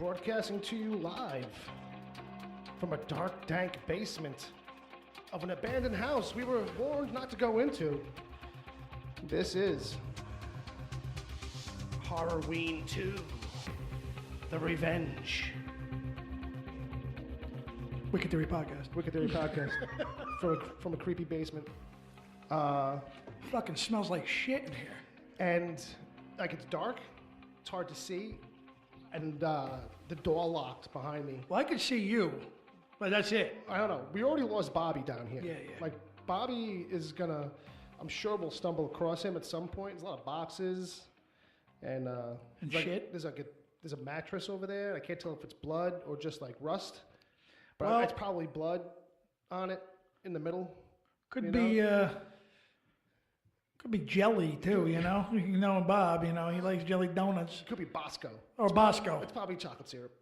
broadcasting to you live from a dark, dank basement of an abandoned house we were warned not to go into. This is Horror-Ween 2, The Revenge. Wicked Theory Podcast. Wicked Theory Podcast from a creepy basement. Fucking smells like shit in here. And like it's dark, it's hard to see, and the door locked behind me. Well, I could see you, but that's it. I don't know. We already lost Bobby down here. Yeah. Like Bobby is gonna, I'm sure we'll stumble across him at some point. There's a lot of boxes and shit. There's a mattress over there. I can't tell if it's blood or just like rust, but Well, it's probably blood on it in the middle. Could be jelly too, you know. You know Bob, you know, he likes jelly donuts. Could be Bosco. Or Bosco. It's probably chocolate syrup.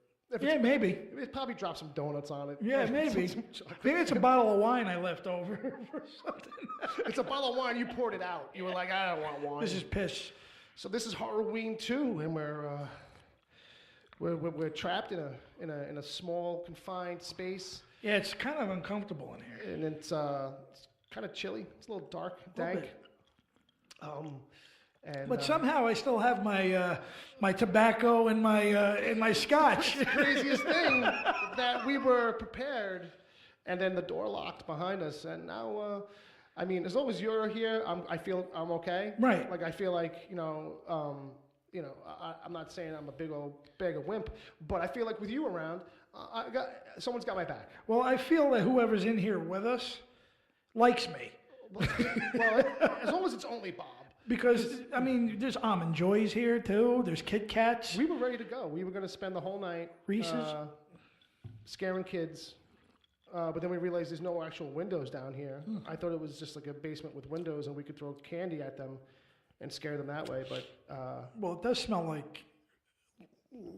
Maybe. It probably dropped some donuts on it. Yeah, maybe. Maybe it's a bottle of wine I left over or something. It's a bottle of wine. You poured it out. You were like, I don't want wine. This is piss. So this is Horror-Ween 2, and we're trapped in a small confined space. Yeah, it's kind of uncomfortable in here. And it's kind of chilly. It's a little dark, dank. But somehow I still have my my tobacco and my scotch. The craziest thing that we were prepared, and then the door locked behind us, and now, I mean, as long as you're here, I feel I'm okay. Right. Like I feel like I'm not saying I'm a big old bag of wimp, but I feel like with you around, someone's got my back. Well, I feel that whoever's in here with us likes me. Well, as long as it's only Bob. Because, I mean, there's Almond Joys here, too. There's Kit Kats. We were ready to go. We were going to spend the whole night Reese's. Scaring kids. But then we realized there's no actual windows down here. I thought it was just like a basement with windows and we could throw candy at them and scare them that way. But Well, it does smell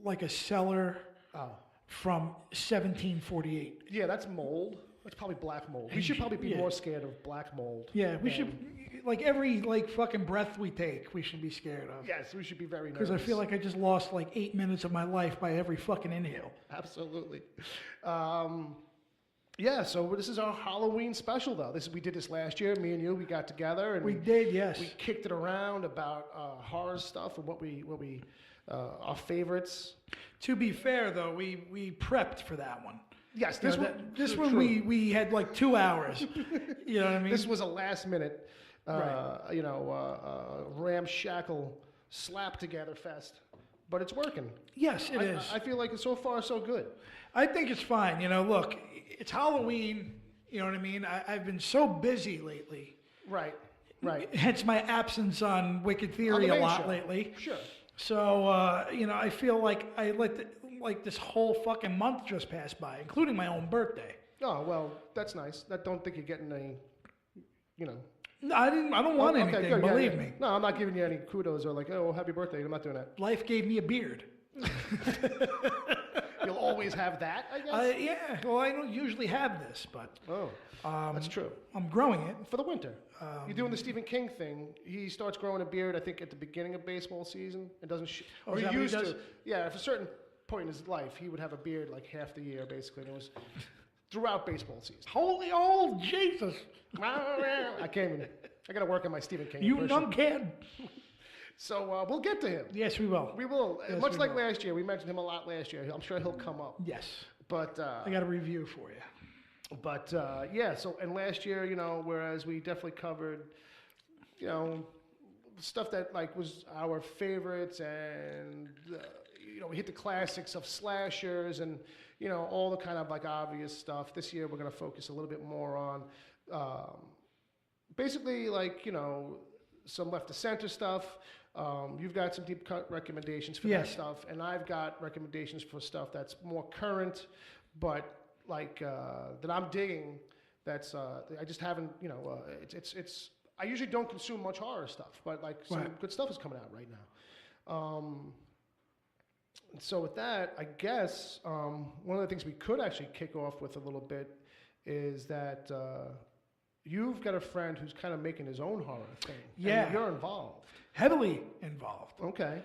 like a cellar from 1748. yeah, that's mold. That's probably black mold. We should probably be more scared of black mold. Yeah, we should, every fucking breath we take, we should be scared of. Yes, we should be very nervous. Because I feel like I just lost 8 minutes of my life by every fucking inhale. Absolutely. Yeah, so this is our Halloween special, though. We did this last year. Me and you, we got together and We did, yes. we kicked it around about horror stuff and what we our favorites. To be fair, though, we prepped for that one. Yes, This one we had 2 hours. You know what I mean? This was a last minute, ramshackle slap together fest, but it's working. Yes, it is. I feel like so far so good. I think it's fine. You know, look, it's Halloween. You know what I mean? I've been so busy lately. Right. Hence my absence on Wicked Theory a lot lately. Sure. So, I feel like I like this whole fucking month just passed by, including my own birthday. Oh, well, that's nice. I don't think you're getting any, No, I don't want anything, good, believe yeah. me. No, I'm not giving you any kudos or happy birthday. I'm not doing that. Life gave me a beard. You'll always have that, I guess? Yeah, well, I don't usually have this, but That's true. I'm growing it. For the winter. You're doing the Stephen King thing. He starts growing a beard, I think, at the beginning of baseball season. It doesn't... Oh, is that he what used he does? to. Yeah, at a certain point in his life, he would have a beard half the year, basically. And it was throughout baseball season. Holy old Jesus. I can't even... I got to work on my Stephen King You impression. dumb kid. So we'll get to him. Yes, we will. We will. Yes, Much we like will. last year. We mentioned him a lot last year. I'm sure he'll come up. Yes. But... I got a review for you. But yeah, so and last year, whereas we definitely covered, stuff that was our favorites, and we hit the classics of slashers and all the kind of obvious stuff. This year, we're going to focus a little bit more on basically some left to center stuff. You've got some deep cut recommendations for that stuff, and I've got recommendations for stuff that's more current, but that I'm digging. That's I just haven't. It's. I usually don't consume much horror stuff, but some good stuff is coming out right now. So with that, I guess one of the things we could actually kick off with a little bit is that you've got a friend who's kind of making his own horror thing. Yeah. And you're involved. Heavily involved. Okay.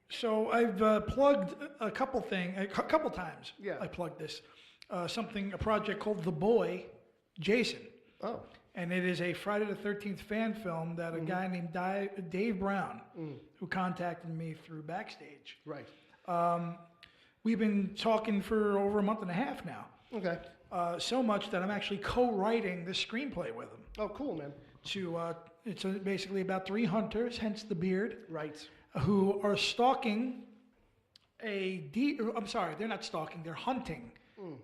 So I've plugged a couple times. Yeah. I plugged this a project called The Boy, Jason, Oh. and it is a Friday the 13th fan film that a guy named Dave Brown, who contacted me through Backstage. Right. We've been talking for over a month and a half now. Okay. So much that I'm actually co-writing this screenplay with him. Oh, cool, man. It's basically about 3 hunters, hence the beard, Right. who are stalking a deer. I'm sorry, they're not stalking. They're hunting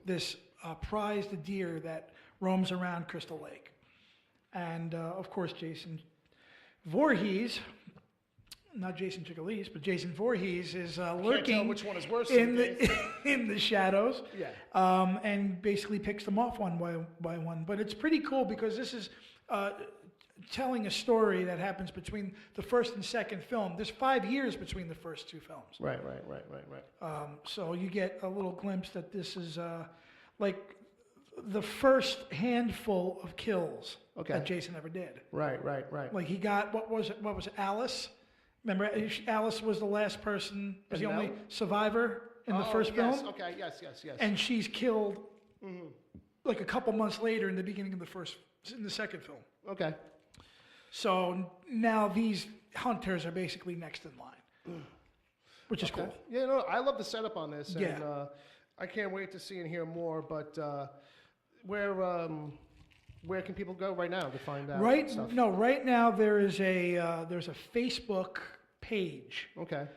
this prized deer that roams around Crystal Lake. And of course, Jason Voorhees, not Jason Chicalese, but Jason Voorhees is lurking. Can't tell which one is worse in the shadows. Yeah. And basically picks them off one by one. But it's pretty cool because this is telling a story that happens between the first and second film. There's 5 years between the first 2 films. Right. So you get a little glimpse that this is like the first handful of kills that Jason ever did. Right. Like he got, what was it, Alice? Remember, Alice was the last person, was the only survivor in the first film? Okay, yes. And she's killed like a couple months later in the beginning of in the second film. Okay. So now these hunters are basically next in line, which is cool. Yeah, no, I love the setup on this. Yeah. And I can't wait to see and hear more, but where can people go right now to find out stuff? Right now there's a Facebook page. Okay.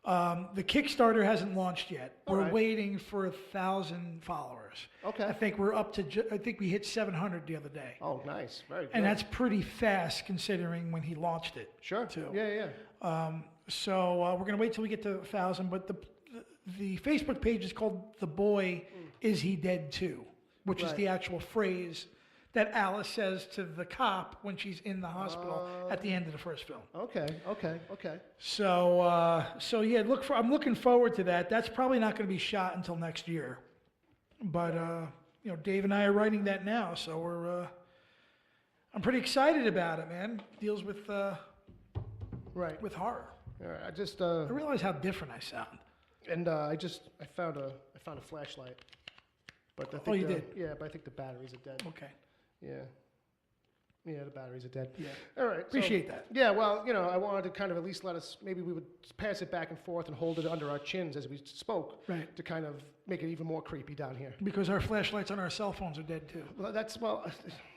The Kickstarter hasn't launched yet. All We're right. waiting for 1,000 followers. Okay. I think we're up to. I think we hit 700 the other day. Oh, nice. Very good. And that's pretty fast considering when he launched it. Sure. Too. Yeah. So we're gonna wait till we get to 1,000. But the Facebook page is called "The Boy Is He Dead Too," which is Right. the actual phrase that Alice says to the cop when she's in the hospital at the end of the first film. Okay. So yeah, I'm looking forward to that. That's probably not going to be shot until next year, but Dave and I are writing that now, so I'm pretty excited about it, man. Deals with Right. with horror. All right. I just I realize how different I sound. and I found a flashlight. But I think you did? Yeah, but I think the batteries are dead. Okay. Yeah, the batteries are dead. Yeah. All right. Appreciate that. Yeah, well, I wanted to kind of at least maybe we would pass it back and forth and hold it under our chins as we spoke. Right. To kind of make it even more creepy down here. Because our flashlights on our cell phones are dead too. Well,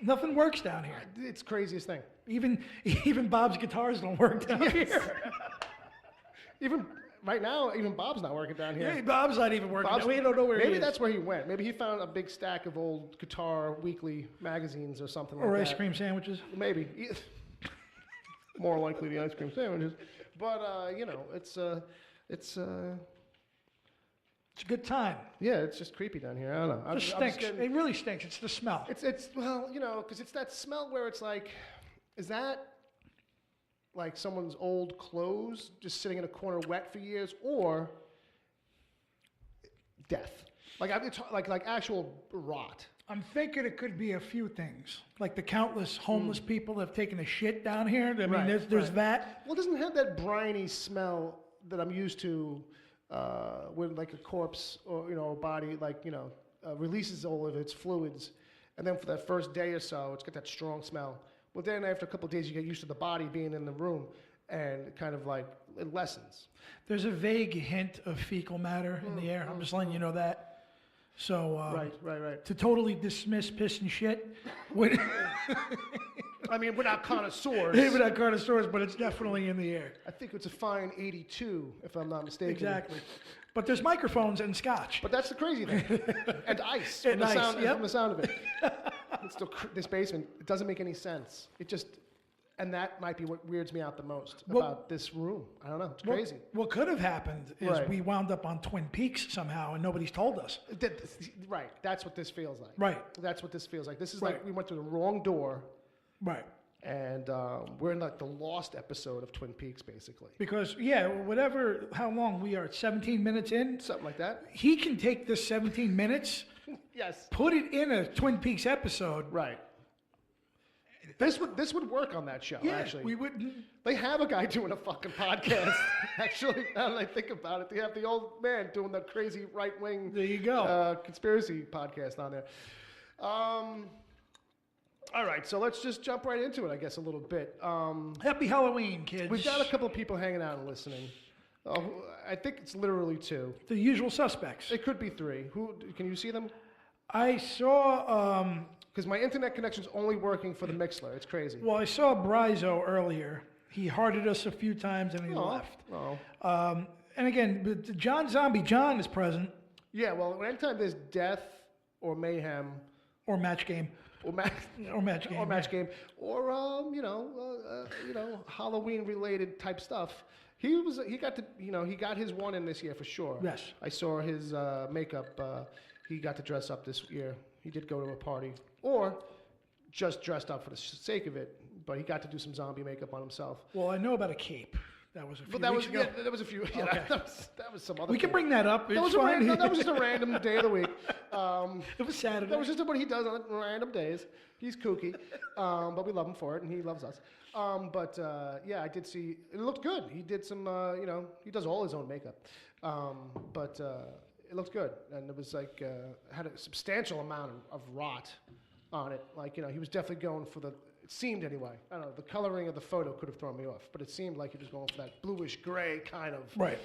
Nothing works down here. it's the craziest thing. Even Bob's guitars don't work down here. Even right now, even Bob's not working down here. Hey, Bob's not even working. We don't know where he is. Maybe that's where he went. Maybe he found a big stack of old Guitar Weekly magazines or something or like ice that. cream sandwiches. Maybe. More likely the ice cream sandwiches. But it's a good time. yeah, it's just creepy down here. I don't know. It stinks. It really stinks. It's the smell. It's well, because it's that smell where it's like, is that like someone's old clothes just sitting in a corner wet for years, or death? Like actual rot. I'm thinking it could be a few things, like the countless homeless people that have taken a shit down here. I mean, there's that. Well, it doesn't have that briny smell that I'm used to when like a corpse or a body releases all of its fluids, and then for that first day or so, it's got that strong smell. Well, then after a couple of days, you get used to the body being in the room, and it kind of like it lessens. There's a vague hint of fecal matter in the air. I'm just letting you know that. So Right. to totally dismiss piss and shit, when I mean, we're not connoisseurs. we're not connoisseurs, but it's definitely in the air. I think it's a fine 82, if I'm not mistaken. Exactly. But there's microphones and scotch. But that's the crazy thing. And ice. And ice, From the sound of it. It's still this basement. It doesn't make any sense. And that might be what weirds me out the most about this room. I don't know. It's crazy. What could have happened is Right. we wound up on Twin Peaks somehow, and nobody's told us. Right. That's what this feels like. Right. That's what this feels like. This is Right. like we went through the wrong door, Right. and we're in like the lost episode of Twin Peaks, basically. Because, how long we are, 17 minutes in, Something like that. he can take this 17 minutes, Yes. put it in a Twin Peaks episode, Right. This would work on that show, Yeah, actually. we would. They have a guy doing a fucking podcast, actually, now that I think about it. They have the old man doing the crazy right-wing There you go. conspiracy podcast on there. All right, so let's just jump right into it, I guess, a little bit. Happy Halloween, kids. We've got a couple of people hanging out and listening. I think it's literally 2. The usual suspects. It could be 3. Who can you see them? I saw. Because my internet connection's only working for the Mixler. It's crazy. Well, I saw Brizo earlier. He hearted us a few times and he left. Oh. And again, but John Zombie John is present. Yeah, well, anytime there's death or mayhem Or match game. or match Game. or Halloween related type stuff, he got his one in this year for sure. Yes. I saw his makeup. He got to dress up this year. He did go to a party, or just dressed up for the sake of it. But he got to do some zombie makeup on himself. Well, I know about a cape. That was a few But that weeks was ago. yeah, that was a few. Yeah, Okay. that was some other. We can thing. bring that up. That It's was fine. that was just a random day of the week. It was Saturday. That was just what he does on random days. He's kooky, but we love him for it, and he loves us. Yeah, I did see. It looked good. He did some. He does all his own makeup, it looked good, and it was like had a substantial amount of rot on it. Like he was definitely going for the. It seemed anyway. I don't know. The coloring of the photo could have thrown me off, but it seemed like he was going for that bluish gray kind of. Right.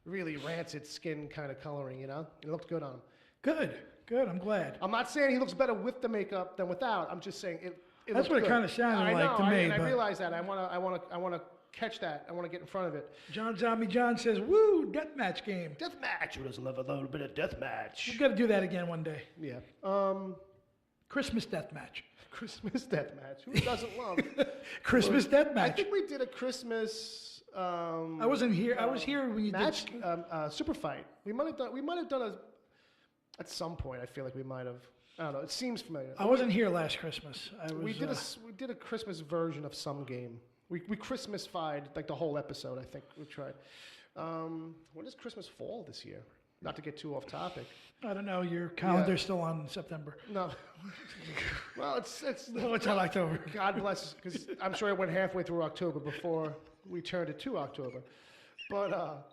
Really rancid skin kind of coloring. It looked good on him. Good. I'm glad. I'm not saying he looks better with the makeup than without. I'm just saying it. That's what it kind of sounded like to me. I but realize that. I want to catch that. I want to get in front of it. John Zombie John says, "Woo, deathmatch game." Deathmatch. Who doesn't love a little bit of deathmatch? We've got to do that again one day. Yeah. Christmas deathmatch. Christmas deathmatch. Who doesn't love Christmas deathmatch. I think we did a Christmas. I wasn't here. I was here when you match, did. super fight. We might have done a. At some point, I feel like we might have. I don't know. It seems familiar. I wasn't here last Christmas. We did a Christmas version of some game. We Christmas-fied like the whole episode. I think we tried. When does Christmas fall this year? Not to get too off topic. I don't know. Your calendar's still on September. No. Well, it's No, it's on October. God bless, because I'm sure it went halfway through October before we turned it to October. But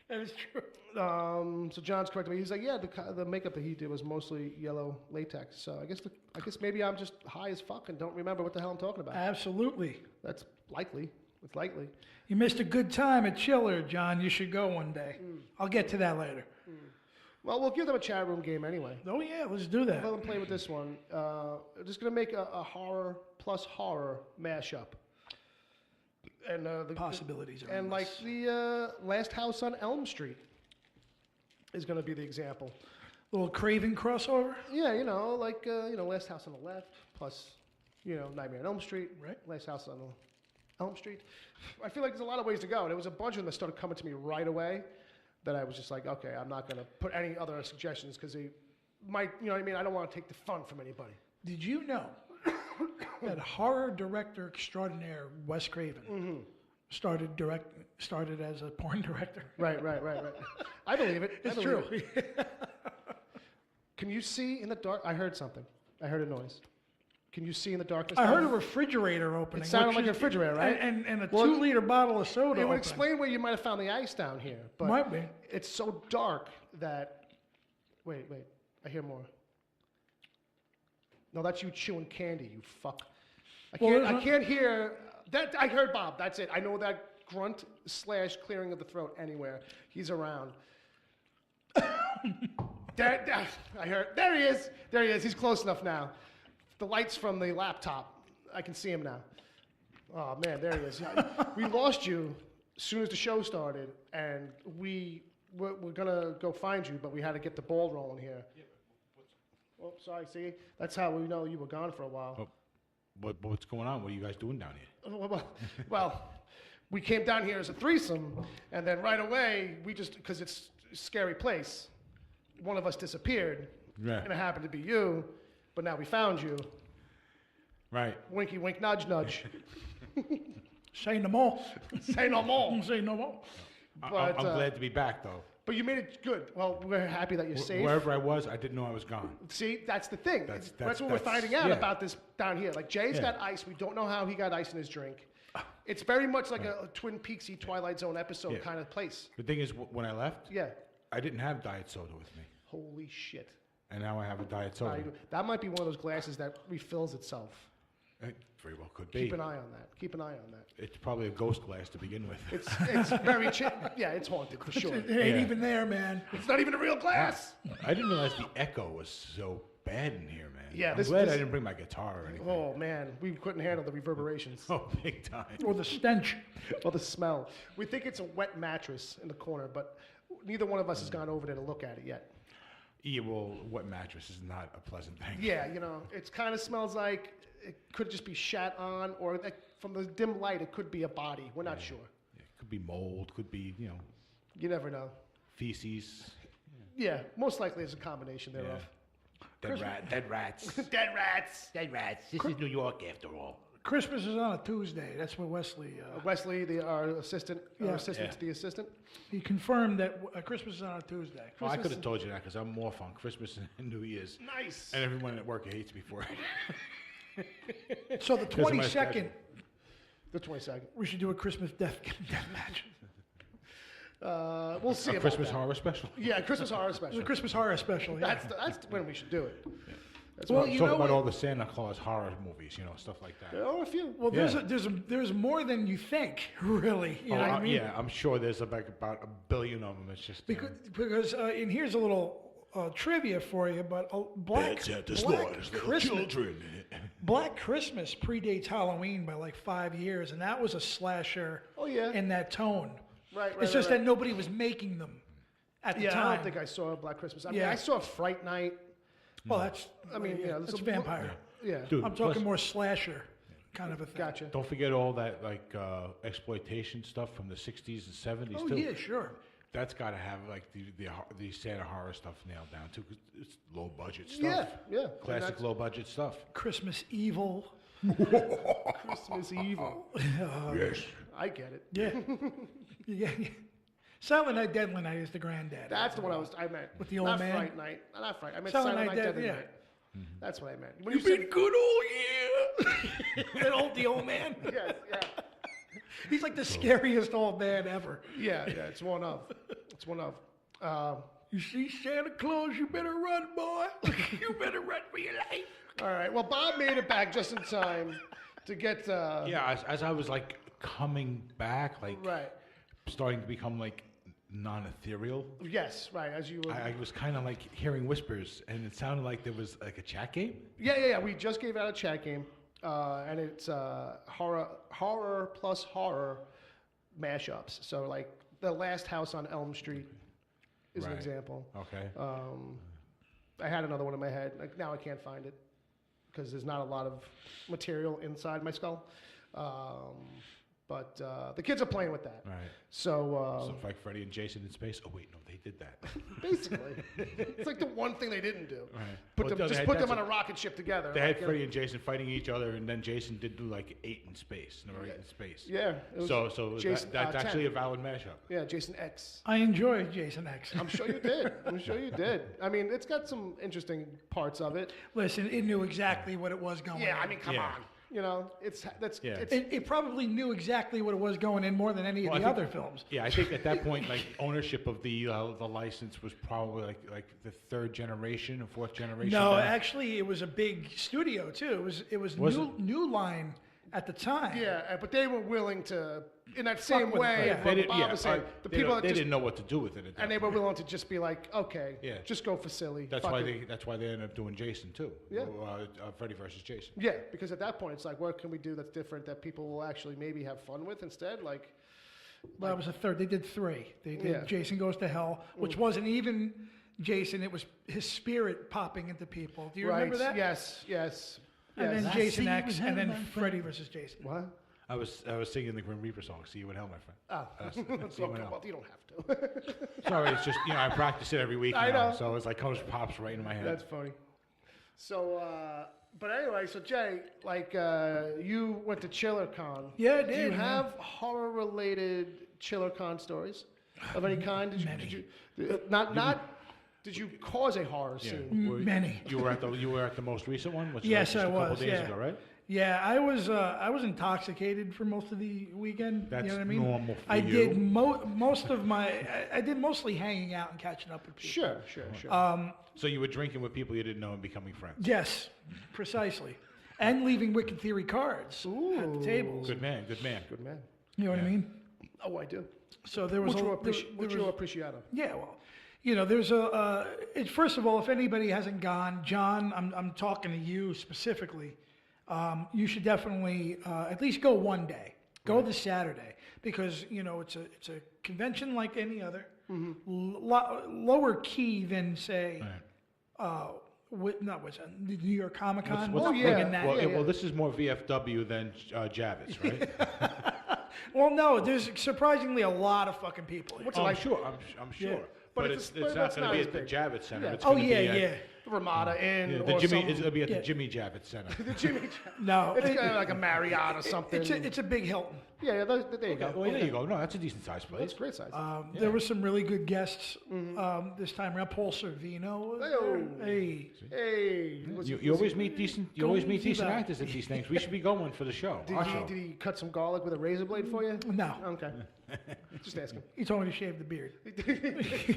That is true. so John's correcting me. He's like, yeah, the makeup that he did was mostly yellow latex. So I guess maybe I'm just high as fuck and don't remember what the hell I'm talking about. Absolutely. That's likely. It's likely. You missed a good time at Chiller, John. You should go one day. I'll get to that later. Well, we'll give them a chat room game anyway. Oh, yeah, let's do that. Let them play with this one. We're just going to make a horror plus horror mashup. And the Possibilities are and like endless. the Last House on Elm Street is going to be the example. Little Craven crossover. Yeah, Last House on the Left plus, Nightmare on Elm Street, Right. Last House on Elm Street. I feel like there's a lot of ways to go. There was a bunch of them that started coming to me right away that I was just like, okay, I'm not going to put any other suggestions because they might, I don't want to take the fun from anybody. Did you know that horror director extraordinaire Wes Craven started as a porn director? Right. I believe it. It's I believe true. it. Can you see in the dark? I heard something. I heard a noise. Can you see in the darkness? I heard a refrigerator opening. It sounded which like a is- refrigerator, right? And a Well, 2-liter bottle of soda It would opening. explain where you might have found the ice down here. But Might be. it's so dark that. Wait. I hear more. No, that's you chewing candy, you fuck. I can't hear. That I heard Bob. That's it. I know that grunt / clearing of the throat anywhere. He's around. I heard. There he is. There he is. He's close enough now. The lights from the laptop. I can see him now. Oh man, there he is. We lost you as soon as the show started, and we're gonna go find you, but we had to get the ball rolling here. Oh, sorry. See, that's how we know you were gone for a while. What's going on? What are you guys doing down here? Well, we came down here as a threesome, and then right away, because it's a scary place, one of us disappeared, Yeah. and it happened to be you, but now we found you. Right. Winky, wink, nudge, nudge. Say no more. Say no more. Say no more. But, I'm glad to be back, though. But you made it good. Well, we're happy that you're safe. Wherever I was, I didn't know I was gone. See, that's the thing. That's what we're finding out yeah. about this down here. Like, Jay's got ice. We don't know how he got ice in his drink. It's very much like a Twin Peaksy Twilight Zone episode kind of place. The thing is, when I left, Yeah. I didn't have diet soda with me, Holy shit. and now I have a diet soda. That might be one of those glasses that refills itself. It very well could be. Keep an eye on that. Keep an eye on that. It's probably a ghost glass to begin with. It's very yeah, it's haunted for sure. It ain't even there, man. It's not even a real glass. I didn't realize the echo was so bad in here, man. Yeah, I'm glad I didn't bring my guitar or anything. Oh man, we couldn't handle the reverberations Oh, big time. Or the stench. or the smell. We think it's a wet mattress in the corner, but neither one of us has gone over there to look at it yet. Yeah, well, wet mattress is not a pleasant thing. Yeah, you know, it kind of smells like it could just be shat on, or like from the dim light, it could be a body. We're not sure. Yeah, it could be mold, could be, You never know. feces, Yeah, most likely it's a combination thereof. dead rats. Dead rats. Dead rats. This is New York after all. Christmas is on a Tuesday. That's what Wesley. Wesley, our assistant, Yeah. to the assistant. He confirmed that Christmas is on a Tuesday. Well, I could have told you that because I'm off on Christmas and New Year's. Nice. And everyone at work hates me for it. So the Because of my 22nd, schedule. The 22nd. we should do a Christmas death match. We'll see A about Christmas that. horror special. Yeah, Christmas horror The special. Christmas horror special. Yeah. That's when we should do it. That's Well, when- you Talk know about what? all the Santa Claus horror movies, stuff like that. there are a few. Well, Yeah. there's more than you think, really. You know what I mean? Yeah, I'm sure there's about a billion of them. It's just Because and here's a little trivia for you, but Black Christmas predates Halloween by like 5 years, and that was a slasher. Oh, yeah. In that tone. Right. It's just that nobody was making them at the Yeah, time. I don't think I saw Black Christmas. I mean, Yeah. I saw Fright Night. Well, that's. I mean, it's there's a vampire. Yeah. Dude, I'm talking plus, more slasher kind of a thing. Gotcha. don't forget all that exploitation stuff from the 60s and 70s Oh too. yeah, sure. That's got to have like the Santa horror stuff nailed down too, 'cause it's low budget stuff. Yeah, yeah. And Classic that's low budget stuff. Christmas Evil. Christmas Evil. Yes. I get it. Yeah. yeah. Silent Night, Deadly Night is the granddad. That's the one I meant. With the old not man? Fright Night. Not Fright. I meant Silent Silent Night, Night, Deadly yeah. Night. That's what I meant. When You've you been said, good all year. The old man. yes, yeah. He's like the scariest old man ever. Yeah, it's one of. It's one of. You see Santa Claus, you better run, boy. You better run for your life. All right. Well, Bob made it back just in time to get. Yeah, as I was like coming back, like Right. starting to become like non-ethereal. Yes. Right. As you were. I was kind of like hearing whispers, and it sounded like there was like a chat game. Yeah. We just gave out a chat game, and it's horror plus horror mashups. So like the Last House on Elm Street is an Right. example. Okay. I had another one in my head. Like now I can't find it because there's not a lot of material inside my skull. But the kids are playing with that. Right. So So like Freddy and Jason in space. Oh wait, no, they did that. basically, it's like the one thing they didn't do. Right. Put Well, them, they just had- put them that's on a rocket ship together. They like, had you know. Freddy and Jason fighting each other, and then Jason did do like 8 in space. Number 8 in space. Yeah. It was So Jason, that's 10. actually a valid mashup. Yeah, Jason X. I enjoy Jason X. I'm sure you did. I'm sure you did. I mean, it's got some interesting parts of it. Listen, it knew exactly what it was going Yeah, in. I mean, come Yeah. on. You know, Yeah. It probably knew exactly what it was going in more than any of Well, the I think- other films. Yeah, I think at that point, like ownership of the license was probably like the 3rd generation or 4th generation. No, back. actually, it was a big studio too. It was Was New Line at the time. Yeah, but they were willing to, in that same with it, way, yeah. what They didn't, Bob was saying, the people that they just, didn't know what to do with it. At that and they were point. willing to just be like, okay, Yeah. just go for silly. That's fuck why it. that's why they ended up doing Jason too. Yeah. Freddy versus Jason. Yeah, because at that point, it's like, what can we do that's different that people will actually maybe have fun with instead? Like, Well, that was a third. They did 3. They did Yeah. Jason Goes to Hell, which wasn't even Jason. It was his spirit popping into people. Do you right? remember that? Yes, yes. And yes. then I Jason see X, you and then have my Freddy versus Jason. What? I was singing the Grim Reaper song. See you in hell, my friend. Oh, See you in okay, hell. well, you don't have to. Sorry, it's just I practice it every week. I now, know. So it's like pops right in my head. That's funny. So, but anyway, so Jay, like, you went to ChillerCon. Yeah, I Do you did, man. have horror-related ChillerCon stories? of any kind? Did you cause a horror scene? Many. You were at the most recent one, which Yes, was I just a couple was, days yeah. ago, right? Yeah, I was intoxicated for most of the weekend. That's you know what I mean? normal for I you. did most of my. I did mostly hanging out and catching up with people. Sure. So you were drinking with people you didn't know and becoming friends. Yes, precisely, and leaving Wicked Theory cards at the tables. Good man. Good man. You know what I mean? Oh, I do. So there was Mucho there was- appreciado. Yeah, well, there's first of all, if anybody hasn't gone, John, I'm talking to you specifically. You should definitely at least go one day. Go this Saturday because it's a convention like any other, lower key than say, the New York Comic Con. Well, this is more VFW than Javits, right? Well, no, there's surprisingly a lot of fucking people. I'm sure. I'm sure. Yeah. But it's not that's going to not be as at the big. Javits Center. Yeah. It's Oh gonna be at The Ramada Inn. the or Jimmy. some, It'll be at the Jimmy Javits Center. the Jimmy. No, It's kind of like a Marriott or something. it's a big Hilton. Yeah, there you go. Well, there you go. No, that's a decent sized place. That's a great size. There were some really good guests this time around. Paul Sorvino was there. Hey. You always meet decent. You always meet see decent that. actors at these things. We should be going for the show. Did Our show. he cut some garlic with a razor blade for you? No, Okay. Just asking. he told me to shave the beard.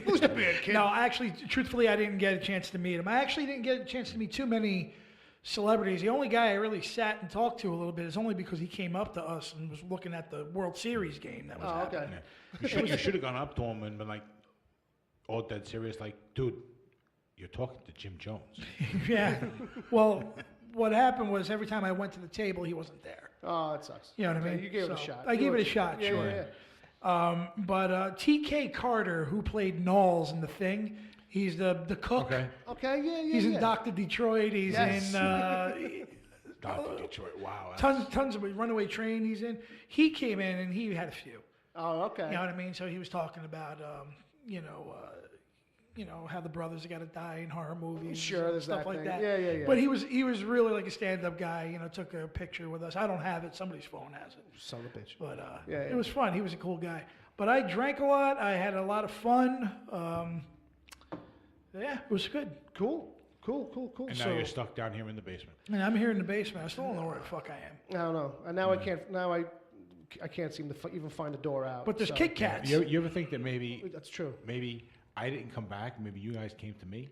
Who's the beard kid? No, actually, truthfully, I didn't get a chance to meet him. I actually didn't get a chance to meet too many celebrities. The only guy I really sat and talked to a little bit is only because he came up to us and was looking at the World Series game that was happening. Okay. You should have gone up to him and been like, all dead serious, like, dude, you're talking to Jim Jones. Yeah. Well, what happened was every time I went to the table, he wasn't there. Oh, it sucks. You know what I Okay, mean? You gave it a So, shot. I gave it a shot, Yeah, sure. yeah. But T.K. Carter, who played Knowles in The Thing, he's the cook. Okay, yeah. He's in Dr. Detroit. He's Yes. in Dr. Detroit, wow. tons of Runaway Train. He's in. He came in and he had a few. Oh, okay. You know what I mean? So he was talking about, how the brothers got to die in horror movies. Sure, and there's stuff that like thing. that. Yeah. But he was really like a stand-up guy. Took a picture with us. I don't have it. Somebody's phone has it. Son of a bitch. But Yeah. it was fun. He was a cool guy. But I drank a lot. I had a lot of fun. Yeah, it was good. Cool. And now you're stuck down here in the basement. And I'm here in the basement. I still don't know where the fuck I am. I don't know. And now I can't. Now I can't seem to even find a door out. But there's so. Kit Kats. You ever think that maybe That's true. I didn't come back? Maybe you guys came to me?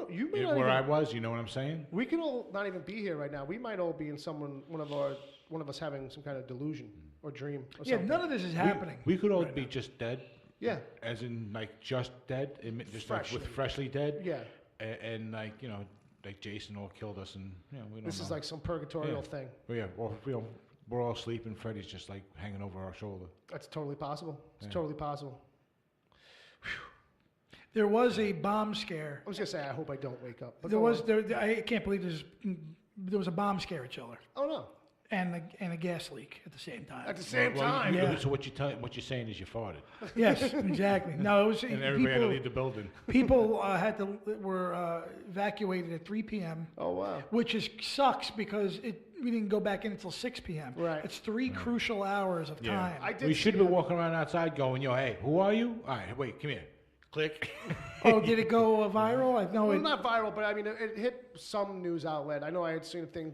You may not Where I even, was, you know what I'm saying? we could all not even be here right now. We might all be in one of us having some kind of delusion or dream or Yeah, something. none of this is happening. We could all right be now. just dead. Yeah. As in, like, just dead, just like with freshly dead. Yeah. And like, like Jason all killed us, and we don't This know. is like some purgatorial Yeah. thing. Well, yeah, or we're all sleeping. Freddy's just like hanging over our shoulder. That's totally possible. It's Yeah. totally possible. There was a bomb scare. I was gonna say I hope I don't wake up. But There go was on. I can't believe there was a bomb scare at Chiller Oh no! and a gas leak at the same time. At the same Well, time. Yeah. So what you're saying is you farted, Yes, exactly. No, it was and everybody had to leave the building. people were evacuated at 3 p.m. Oh wow! Which sucks because we didn't go back in until 6 p.m. Right. It's 3 crucial hours of time. I did We should see be a- walking around outside going, hey, who are you? All right, wait, come here. Click. Oh, did it go viral? I know Well, it. not viral, but I mean, it hit some news outlet. I know I had seen a thing.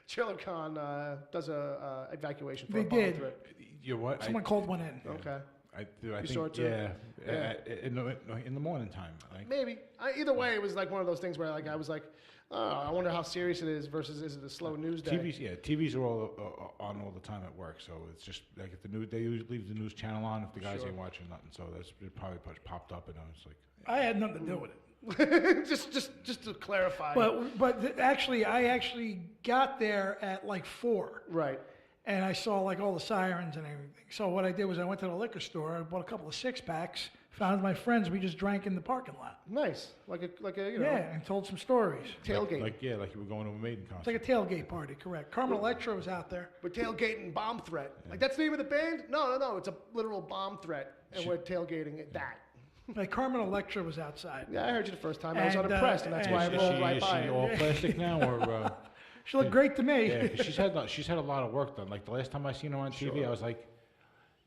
ChillerCon does a evacuation for They a bomb did. threat. You're what? Someone called one in. Okay, I think, saw it too? yeah. In the morning time. Like, maybe. Either way, it was like one of those things where like I was like, oh, I wonder how serious it is versus is it a slow news day? TVs are all on all the time at work, so it's just like if they usually leave the news channel on if the guys Sure. ain't watching nothing. So it probably popped up, and I was like, I had nothing to do with it. just to clarify. Actually, I got there at like 4. Right. And I saw like all the sirens and everything. So what I did was I went to the liquor store, I bought a couple of 6-packs, found my friends, we just drank in the parking lot. Nice. Like a Yeah, and told some stories. tailgate. like you were going to a Maiden It's concert. like a tailgate party, correct. Carmen Electra was out there. We're tailgating bomb threat. Like that's the name of the band? No. It's a literal bomb threat, and we're tailgating at that. Like Carmen Electra was outside. Yeah, I heard you the first time. I was And, unimpressed, and that's and why I Is rolled right by she it. all plastic now, or? She looked great to me. Yeah, 'cause she's had a lot of work done. Like the last time I seen her on TV, I was like,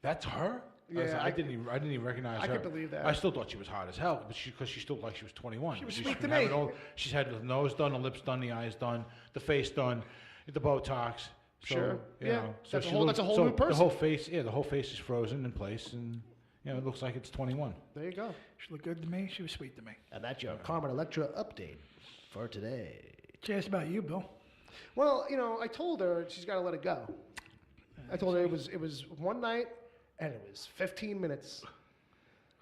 That's her? Yeah, I didn't even recognize I her. could believe that. I still thought she was hot as hell, but because she still looked like she was 21. She was She's sweet to been having me. she's had the nose done, the lips done, the eyes done, the face done, the Botox. So, Sure. you Yeah. know, That's a she whole- that's a whole so new person. The whole face, the whole face is frozen in place, and it looks like it's 21. There you go. She looked good to me. She was sweet to me. And that's your Carmen Electra update for today. She asked about you, Bill. Well, I told her she's got to let it go. I told her it was one night, and it was 15 minutes.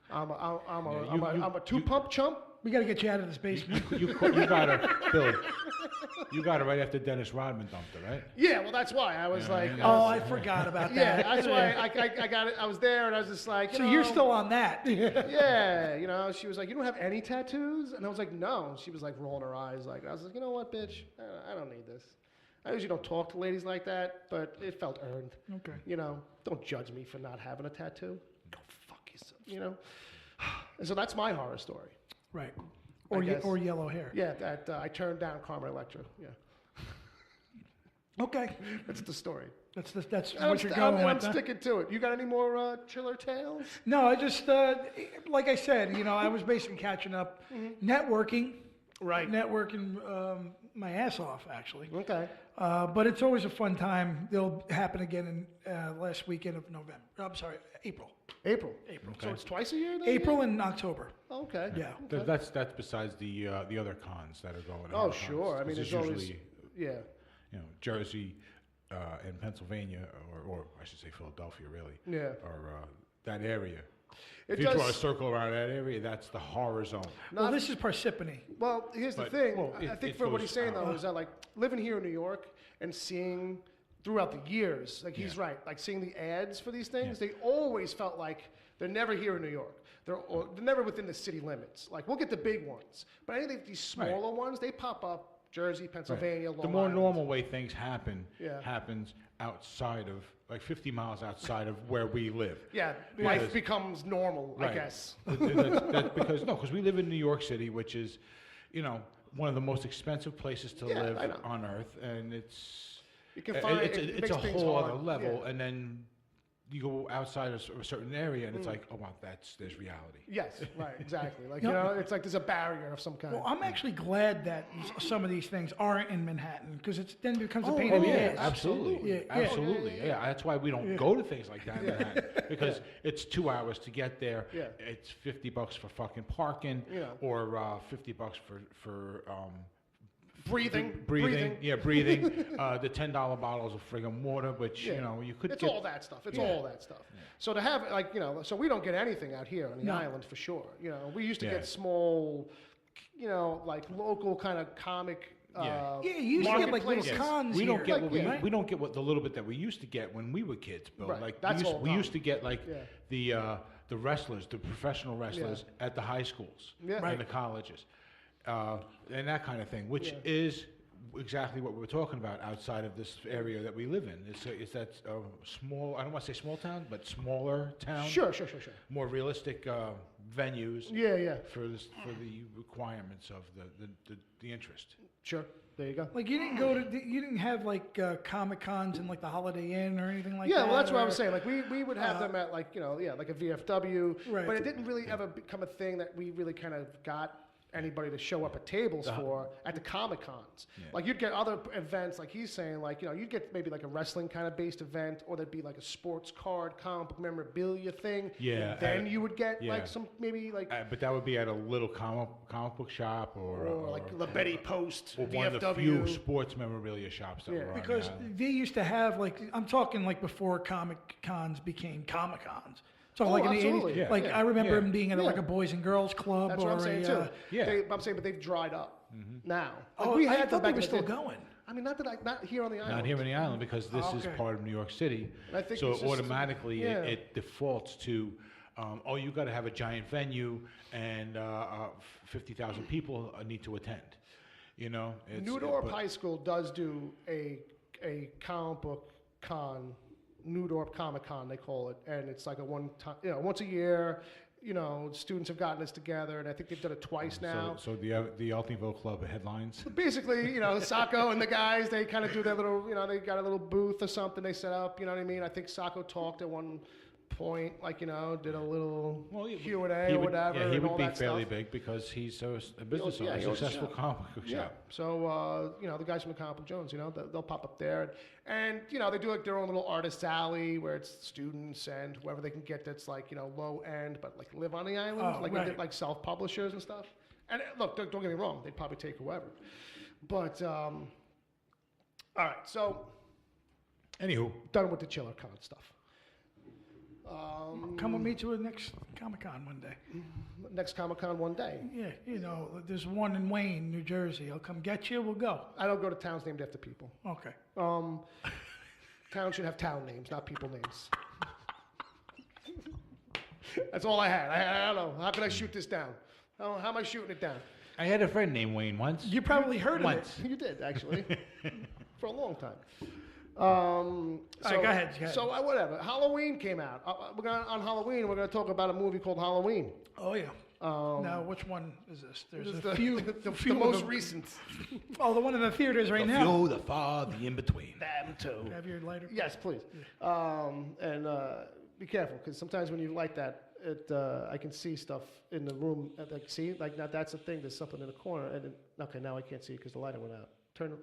I'm a two-pump chump. We got to get you out of this basement. You got her, Billy. You got her right after Dennis Rodman dumped her, right? Yeah, well, that's why I was like, Oh, I forgot about yeah, that. that's why I got it. I was there, and I was just like, So you're still on that. yeah, she was like, you don't have any tattoos? And I was like, no. She was like rolling her eyes. Like, I was like, you know what, bitch? I don't need this. I usually don't talk to ladies like that, but it felt earned. Okay. Don't judge me for not having a tattoo. Go fuck yourself, And so that's my horror story. Right. I guess. Or yellow hair. Yeah, that I turned down Carmen Electra. Yeah, Okay. that's the story. That's I'm what you're going I'm with. huh? sticking to it. You got any more chiller tales? No, I just, like I said, I was basically catching up, networking. Right. Networking my ass off, actually. Okay. But it's always a fun time. It'll happen again in last weekend of November. I'm sorry, April. April. Okay. So it's twice a year then? April and October. Okay. Yeah. Okay. That's besides the other cons that are going on. Oh, sure. I mean, there's there's always, usually, yeah. Jersey and Pennsylvania, or I should say Philadelphia, really. Yeah. Or that area. It If you does. draw a circle around that area, that's the horror zone. Well, this is Parsippany. Well, here's the But, thing. well, I it- think it for what goes he's saying, though, out. is that, like, living here in New York and seeing throughout the years, like, he's right, like, seeing the ads for these things, they always felt like they're never here in New York. They're never within the city limits. Like, we'll get the big ones. But I think these smaller ones, they pop up Jersey, Pennsylvania, Long The more Island. normal way things happen Yeah. happens outside of, like 50 miles outside of where we live. Yeah, Because- life becomes normal, I Right. guess. That's because we live in New York City, which is, one of the most expensive places to Yeah, I live know. on earth, and it's You can find it's it a makes things whole hard. other level, Yeah. and then you go outside of a certain area, and it's like, oh wow, there's reality. Yes, right, exactly. Like, Yeah. it's like there's a barrier of some kind. Well, I'm actually glad that some of these things aren't in Manhattan because it then becomes a Oh, pain Oh in the yeah, ass. absolutely, Yeah, yeah. absolutely. Yeah, that's why we don't go to things like that in Manhattan, because it's 2 hours to get there. Yeah. It's $50 for fucking parking, or $50 for breathing. Yeah, breathing. The $10 bottles of friggin' water, which you could It's get. all that stuff. It's all that stuff. So to have so we don't get anything out here on the island for sure. We used to Yeah. get small, like local kind of comic. Yeah. Yeah, you used to get like little marketplaces. cons We here. don't get what right? we don't get what the little bit that we used to get when we were kids, Bill. Right, Like that's all we gone. used to get like the wrestlers, the professional wrestlers at the high schools Yeah. and the colleges, and that kind of thing, which is exactly what we're talking about outside of this area that we live in. It's that small. I don't want to say small town, but smaller town. Sure. More realistic venues. Yeah. For the requirements of the interest. Sure. There you go. Like you didn't have like Comic Cons in like the Holiday Inn or anything like that. Yeah, well, that's what I was or- saying. Like we would have them at like like a VFW, Right. but it didn't really ever become a thing that we really kind of got anybody to show up at tables for at the Comic Cons. Like you'd get other events, like he's saying, like you'd get maybe like a wrestling kind of based event, or there'd be like a sports card, comic book memorabilia thing. Yeah, And then you would get yeah. like some maybe like But that would be at a little comic book shop or like the Betty Post, or one of the VFW. few sports memorabilia shops that Yeah. were on Because the island. they used to have like I'm talking like before Comic Cons became Comic Cons. So Oh, like in absolutely. the 80s, Yeah. like I remember Yeah. them being at Yeah. like a Boys and Girls Club That's or what I'm saying too. Yeah. I'm saying, but they've dried up now. Like, Oh, we I had them thought they back were in the still day. going. I mean, not here on the island. Not here in the island because this is Okay. part of New York City. And I think So it's just- automatically yeah. it defaults to, you got to have a giant venue and 50,000 people need to attend. It's, Newdorp but- High School does do a comic book con, Newdorp Comic Con they call it, and it's like a one time, once a year. Students have gotten this together, and I think they've done it twice now. So the Altingville Club headlines. Basically, Sacco and the guys, they kind of do their little, they got a little booth or something they set up. You know what I mean? I think Sacco talked at one point, like, did a little he Q&A would- or he would- whatever. Yeah, he and would all be that fairly stuff. big because he's a business Yeah, owner, a he owns a successful shop. comic book Yeah. shop. So, the guys from the Comic Book Jones, they'll pop up there. And, they do like their own little artist alley where it's students and whoever they can get that's like, low end, but like live on the island. Oh, like, right. like self-publishers and stuff. And look, don't get me wrong, they'd probably take whoever. But, all right, so Anywho, done with the Chiller Con stuff. Come with me to a next Comic-Con one day. Next Comic-Con one day. Yeah, there's one in Wayne, New Jersey. I'll come get you. We'll go. I don't go to towns named after people. Okay. Towns should have town names, not people names. That's all I had. I don't know. How can I shoot this down? How am I shooting it down? I had a friend named Wayne once. You probably heard of Once. it. You did, actually, for a long time. All right, go ahead. So whatever. Halloween came out. On Halloween, we're going to talk about a movie called Halloween. Oh, yeah. Now, which one is this? There's This is a few. the few of most them. recent. Oh, the one in the theaters right The now. few, the far, the in between. Them too. Have your lighter? Yes, please. And be careful, because sometimes when you light that, I can see stuff in the room. Now that's the thing. There's something in the corner. And okay, now I can't see it because the lighter went out.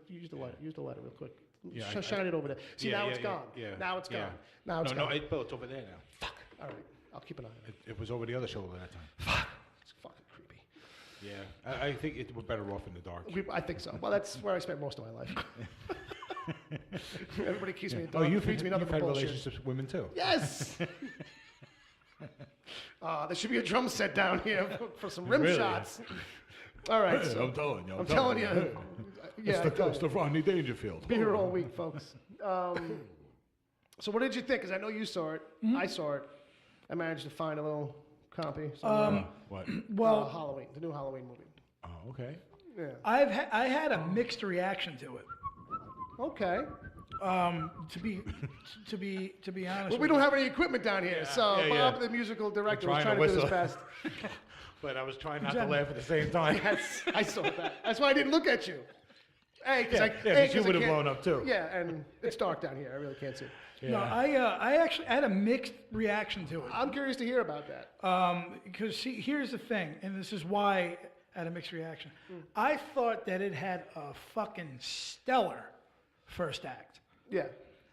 Use the lighter. Use the lighter real quick. Yeah, Shine it over there. See, now it's gone. Yeah, Now it's yeah. gone. Now it's No, gone. it's over there now. All right, I'll keep an eye on it. It was over the other shoulder that time. It's fucking creepy. Yeah, I think we're better off in the dark. I think so. Well, that's where I spent most of my life. Everybody keeps me in the Oh, dark. you've feeds me nothing had but bullshit. relationships with women too. Yes. There should be a drum set down here for some rim Really? shots. All right. So telling you. I'm telling you. Yeah, It's the Rodney Dangerfield. be here all week, folks. So what did you think? Because I know you saw it. I saw it. I managed to find a little copy. What? Well, Halloween, the new Halloween movie. Oh, okay. Yeah. I had a mixed reaction to it. Okay. To be honest. Well, we with don't have any equipment down here, so yeah, Bob, yeah. the musical director, was trying trying to to do his whistle. best. But I was trying not Exactly. to laugh at the same time. Yes, I saw that. That's why I didn't look at you. Hey, because you would have blown up too. Yeah, and it's dark down here. I really can't see. No, I actually had a mixed reaction to it. I'm curious to hear about that. Because see, here's the thing, and this is why I had a mixed reaction. I thought that it had a fucking stellar first act. Yeah.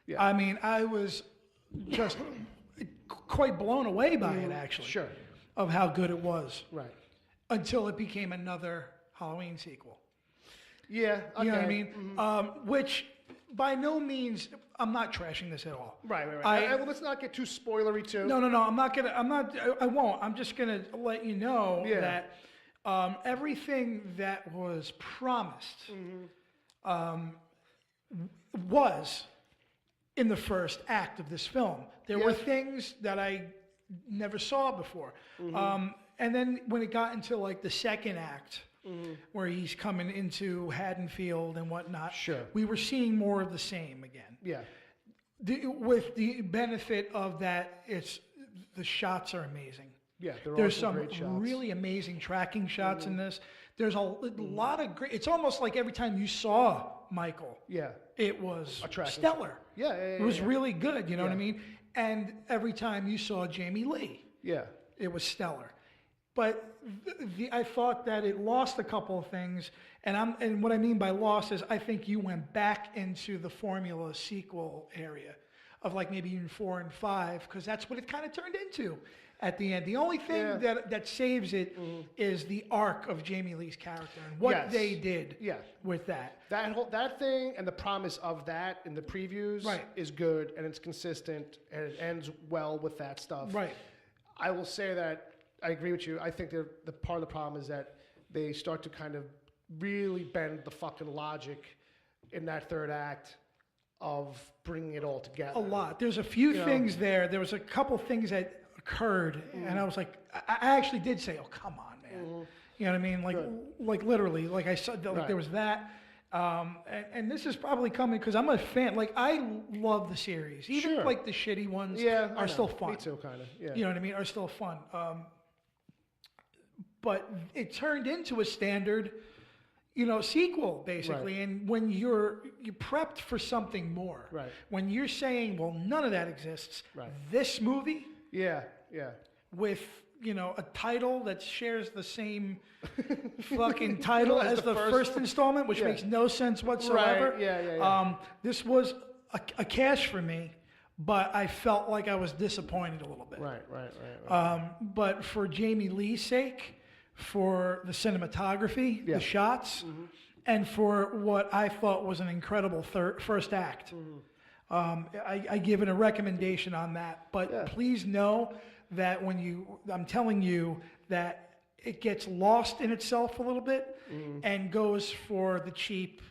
Yeah. I mean, I was just quite blown away by it, actually. Sure. Of how good it was. Right. Until it became another Halloween sequel. Yeah. Okay. You know what I mean? Which, by no means, I'm not trashing this at all. Right. Well, let's not get too spoilery too. No. I won't. I'm just gonna let you know Yeah. that everything that was promised was in the first act of this film. There were things that I never saw before. And then when it got into like the second act, where he's coming into Haddonfield and whatnot, Sure. we were seeing more of the same again. Yeah. With the benefit of that, the shots are amazing. Yeah. There's some some great shots. really amazing tracking shots in this. There's a lot of great. It's almost like every time you saw Michael, Yeah. it was tracking stellar. Yeah. It was really good. You know what I Yeah. mean? And every time you saw Jamie Lee, Yeah. it was stellar. But I thought that it lost a couple of things, and what I mean by lost is I think you went back into the formula sequel area of like maybe even 4 and 5, because that's what it kind of turned into at the end. The only thing that saves it is the arc of Jamie Lee's character and what Yes. they did Yeah. with that. That thing and the promise of that in the previews Right. is good and it's consistent and it ends well with that stuff. Right. I will say that I agree with you. I think the part of the problem is that they start to kind of really bend the fucking logic in that third act of bringing it all together. A lot. There's a few know. things there. There was a couple things that occurred, and I was like, I actually did say, "Oh, come on, man." You know what I mean? Like literally, like I said, like Right. there was that. And this is probably coming because I'm a fan. Like I love the series, even Sure. like the shitty ones Yeah, I are know. still fun. Me too, kind of. Yeah. You know what I mean? Are still fun. But it turned into a standard, sequel basically. Right. And when you prepped for something more, Right. when you're saying, well, none of that exists, Right. this movie Yeah, yeah. with, you know, a title that shares the same fucking title as the first installment, which Yeah. makes no sense whatsoever. Right, yeah. This was a cash for me, but I felt like I was disappointed a little bit. Right. But for Jamie Lee's sake, for the cinematography, Yeah. the shots, and for what I thought was an incredible first act, I give it a recommendation on that. But Yeah. please know that I'm telling you that it gets lost in itself a little bit and goes for the cheap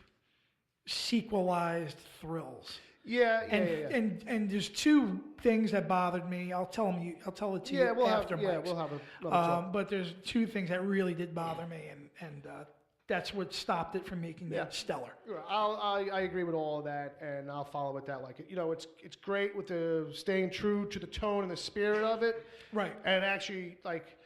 sequelized thrills. Yeah. And there's two things that bothered me. I'll tell it to you after Mike's. We'll have another talk. But there's two things that really did bother me, and that's what stopped it from making it stellar. I agree with all of that, and I'll follow with that. Like, you know, it's great with the staying true to the tone and the spirit of it, Right. and actually like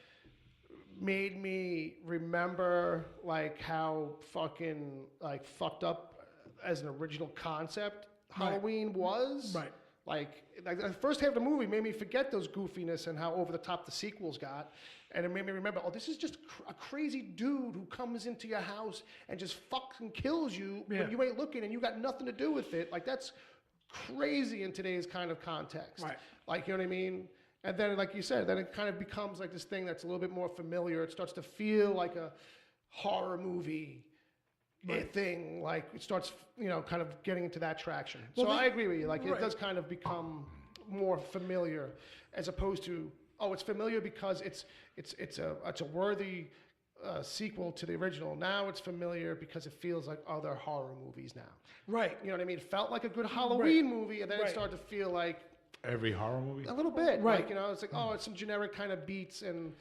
made me remember like how fucking like fucked up as an original concept Halloween was. Right. Like the first half of the movie made me forget those goofiness and how over the top the sequels got. And it made me remember, oh, this is just a crazy dude who comes into your house and just fucking kills you when you ain't looking and you got nothing to do with it. Like, that's crazy in today's kind of context. Right. Like, you know what I mean? And then, like you said, then it kind of becomes like this thing that's a little bit more familiar. It starts to feel like a horror movie thing. Like, it starts, you know, kind of getting into that traction. Well, so I agree with you. Like, it right. does kind of become more familiar as opposed to, oh, it's familiar because it's a worthy sequel to the original. Now it's familiar because it feels like other horror movies now. Right. You know what I mean? It felt like a good Halloween movie, and then it started to feel like Every horror movie? a little bit. Right. Like, you know, it's like, oh, it's some generic kind of beats and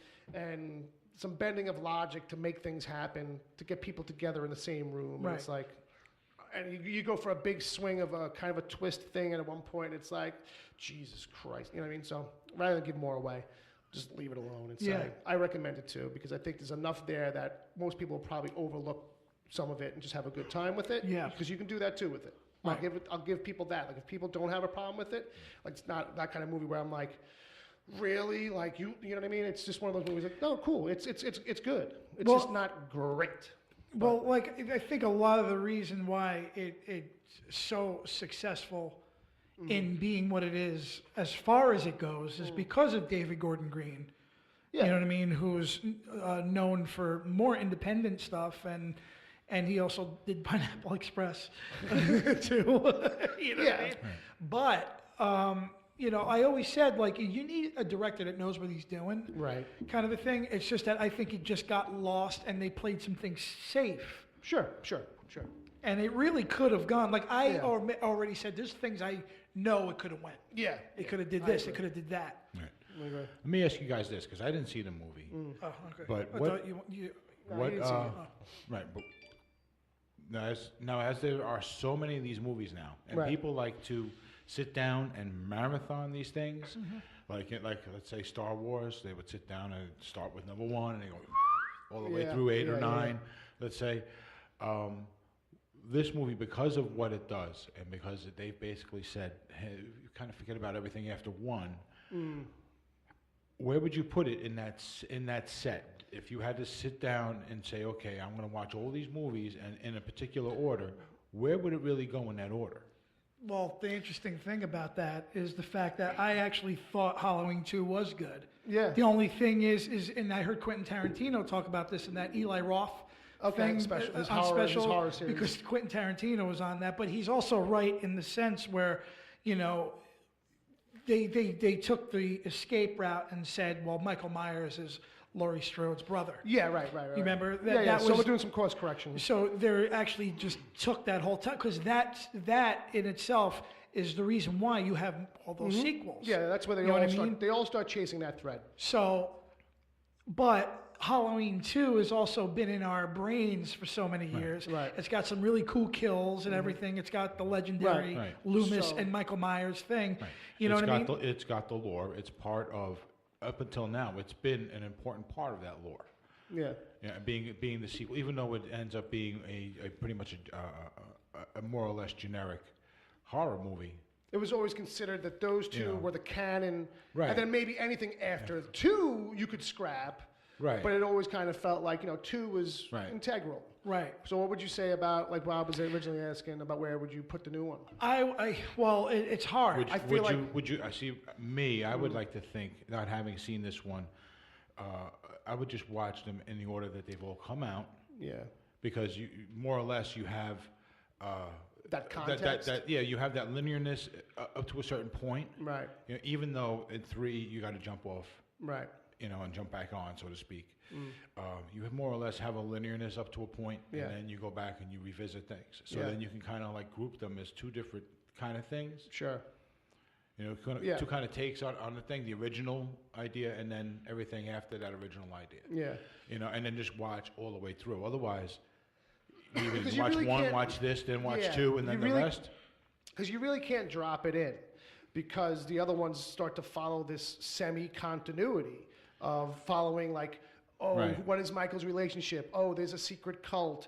some bending of logic to make things happen, to get people together in the same room. Right. And it's like, and you go for a big swing of a kind of a twist thing, and at one point it's like, Jesus Christ. You know what I mean? So rather than give more away, just leave it alone and say, I recommend it too, because I think there's enough there that most people will probably overlook some of it and just have a good time with it. Yeah. Because you can do that too with it. Right. I'll give people that. Like, if people don't have a problem with it, like, it's not that kind of movie where I'm like, really? Like, you know what I mean? It's just one of those movies like, oh, cool. It's good. It's just not great. Well, like, I think a lot of the reason why it's so successful in being what it is, as far as it goes, is because of David Gordon Green. Yeah. You know what I mean? Who's known for more independent stuff, and he also did Pineapple Express too. You know what I mean? But you know, I always said, like, you need a director that knows what he's doing, Right. kind of a thing. It's just that I think it just got lost, and they played some things safe. Sure. And it really could have gone. Like, I already said, there's things I know it could have went. Yeah. It could have did this. It could have did that. Right. Let me ask you guys this, because I didn't see the movie. Oh, okay. But I what- thought you What? didn't see it. Right. But now, as there are so many of these movies now, and Right. people like to sit down and marathon these things, like let's say Star Wars, they would sit down and start with number 1 and they go all the way through 8 or 9. Let's say this movie, because of what it does, and because they've basically said, hey, you kind of forget about everything after 1. Where would you put it in that set? If you had to sit down and say, okay, I'm going to watch all these movies and in a particular order, where would it really go in that order? Well, the interesting thing about that is the fact that I actually thought Halloween 2 was good. Yeah. The only thing is, and I heard Quentin Tarantino talk about this in that Eli Roth thing his on horror special, series. because Quentin Tarantino was on that. But he's also right in the sense where, you know, they took the escape route and said, well, Michael Myers is Laurie Strode's brother. Yeah, right. You remember that? Yeah. That So was, we're doing some course corrections. so they actually just took that whole time, because that in itself is the reason why you have all those sequels. Yeah, that's where they You know all what I start. mean? They all start chasing that thread. So, but Halloween 2 has also been in our brains for so many years. Right. It's got some really cool kills and everything. It's got the legendary Right. Loomis So- and Michael Myers thing. Right. You know It's what I mean? got it's got the lore. It's part of, up until now, it's been an important part of that lore. Yeah. Yeah, being the sequel, even though it ends up being a pretty much a more or less generic horror movie. It was always considered that those two You know. were the canon, Right. and then maybe anything after 2 you could scrap. Right. But it always kind of felt like 2 was Right. integral. Right. So what would you say about, like Bob was originally asking, about where would you put the new one? Well, it's hard. Would, I feel would like- you? Would you? I see. Me, I would like to think, not having seen this one, I would just watch them in the order that they've all come out, Yeah. because you more or less you have That context. yeah, you have that linearness up to a certain point. Right. Even though in 3 you got to jump off, Right. and jump back on, so to speak. You have more or less have a linearness up to a point, Yeah. and then you go back and you revisit things. So Yeah. then you can kind of like group them as 2 different kind of things. Sure. Two kind of takes on the thing, the original idea, and then everything after that original idea. Yeah. And then just watch all the way through. Otherwise, you Because can you watch really 1, can't- watch this, then watch Yeah, 2, and then you the really- rest. Because you really can't drop it in, because the other ones start to follow this semi-continuity of following, like, oh, Right. what is Michael's relationship? Oh, there's a secret cult,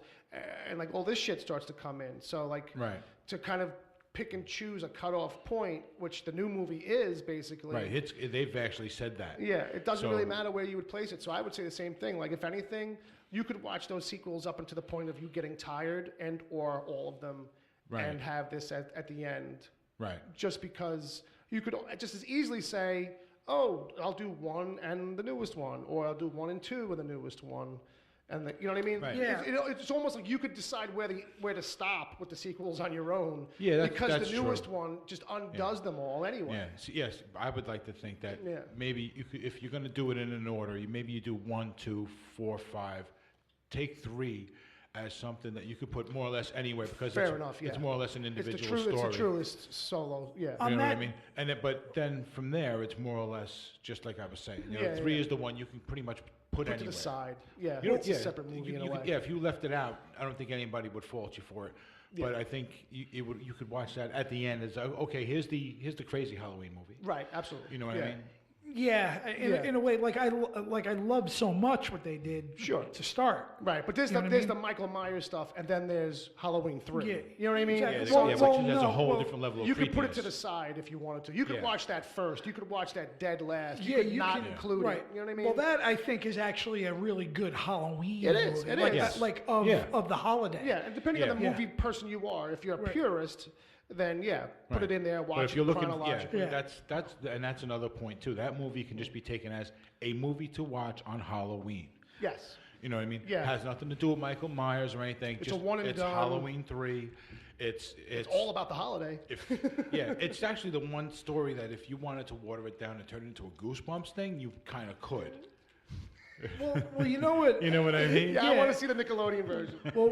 and like all this shit starts to come in. So like, Right. to kind of pick and choose a cutoff point, which the new movie is basically. Right. They've actually said that. Yeah, it doesn't So- really matter where you would place it. So I would say the same thing. Like, if anything, you could watch those sequels up until the point of you getting tired, and or all of them, Right. and have this at the end. Right. Just because you could just as easily say, oh, I'll do 1 and the newest one, or I'll do 1 and 2 and the newest one. And you know what I mean? Right. Yeah. It's almost like you could decide where to stop with the sequels on your own. Yeah, because that's the newest true. one just undoes them all anyway. Yeah. So, yes, I would like to think that Yeah. maybe you could, if you're going to do it in an order, maybe you do 1, 2, 4, 5, take 3 as something that you could put more or less anywhere, because Fair enough, yeah. it's more or less an It's individual the story. truest solo. Yeah. You On know what I that- mean? And but then from there, it's more or less just like I was saying. Yeah, 3 yeah. is the one you can pretty much put Put to anywhere. the side. Yeah. You know, It's yeah, a separate movie in a way. yeah, if you left it out, I don't think anybody would fault you for it. But Yeah. I think you could watch that at the end as okay. Here's the crazy Halloween movie. Right. Absolutely. You know what yeah. I mean? Yeah, in a way, like I loved so much what they did. Sure. To start. Right, but there's You know what I there's mean? the Michael Myers stuff, and then there's Halloween 3. Yeah. You know what I mean? Exactly. Yeah, Well, which well, has a no, whole well, different level of You could put it to creepiness. the side if you wanted to. You could Yeah. watch that first. You could watch that dead last. You Yeah, could you not can include right. it. You know what I mean? Well, that I think is actually a really good Halloween. It is, movie. it like, is. like of Yeah. of the holiday. yeah, and depending on the Yeah. movie person you are, if you're a Right. purist, then yeah, put Right. it in there, watch But if it you're looking, chronologically. Yeah. that's another point too. That movie can just be taken as a movie to watch on Halloween. Yes. You know what I mean? Yeah. Has nothing to do with Michael Myers or anything. It's a one and it's done. Halloween 3. It's It's all about the holiday. yeah. It's actually the one story that if you wanted to water it down and turn it into a Goosebumps thing, you kind of could. Well, you know what? You know what I mean? Yeah, I Yeah. want to see the Nickelodeon version. Well,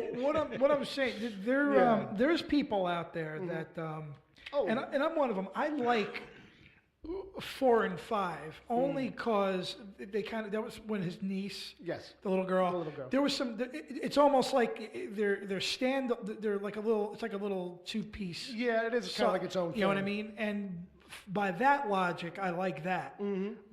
what I'm saying, there's people out there that, Oh. and I'm one of them. I like 4 and 5 only because they kind of, that was when his niece, Yes. the little girl, The little girl. there was some. It's almost like they're like a little. It's like a little 2-piece. Yeah, it is kind of like its own thing. You know what I mean? And by that logic, I like that.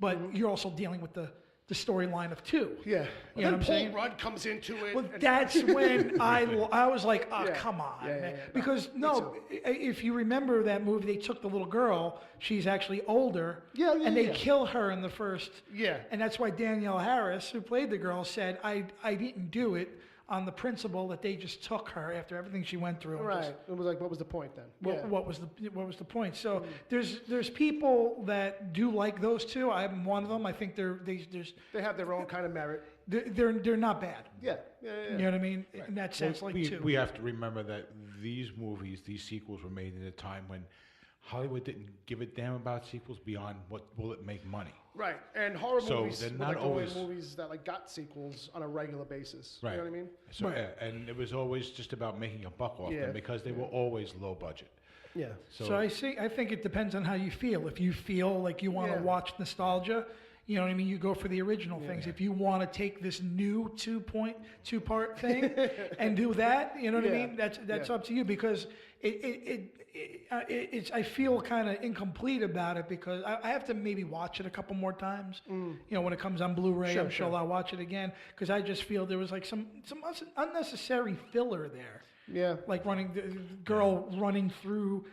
But you're also dealing with the storyline of 2. Yeah. You know And what then I'm Paul saying? Rudd comes into it. Well, and- that's when I was like, oh, Yeah. come on, Yeah, yeah, man. yeah. No, Because, me no, if you remember that movie, they took the little girl. She's actually older. Yeah, yeah, And they yeah. kill her in the first. Yeah. And that's why Danielle Harris, who played the girl, said, I didn't do it on the principle that they just took her after everything she went through. and just- Right. It was like, what was the point then? what was the point? So there's people that do like those 2. I'm one of them. I think They have their own kind of merit. they're not bad. Yeah. Yeah. Yeah. You know what I mean? In that sense, like we, 2. we have to remember that these movies, these sequels were made at a time when Hollywood didn't give a damn about sequels beyond what will it make money. Right, and horror So movies they're were not like the only always- movies that like got sequels on a regular basis. Right. You know what I mean? So, Right. and it was always just about making a buck off Yeah. them because they were always low budget. Yeah. So I think it depends on how you feel. If you feel like you want to Yeah. watch nostalgia, you know what I mean, you go for the original things. If you want to take this new 2-part thing and do that, you know what I Yeah. mean? That's Yeah. up to you because it's I feel kind of incomplete about it because I have to maybe watch it a couple more times. You know, when it comes on Blu-ray, Sure, I'm sure sure. I'll watch it again because I just feel there was like some unnecessary filler there. Yeah. Like the girl running through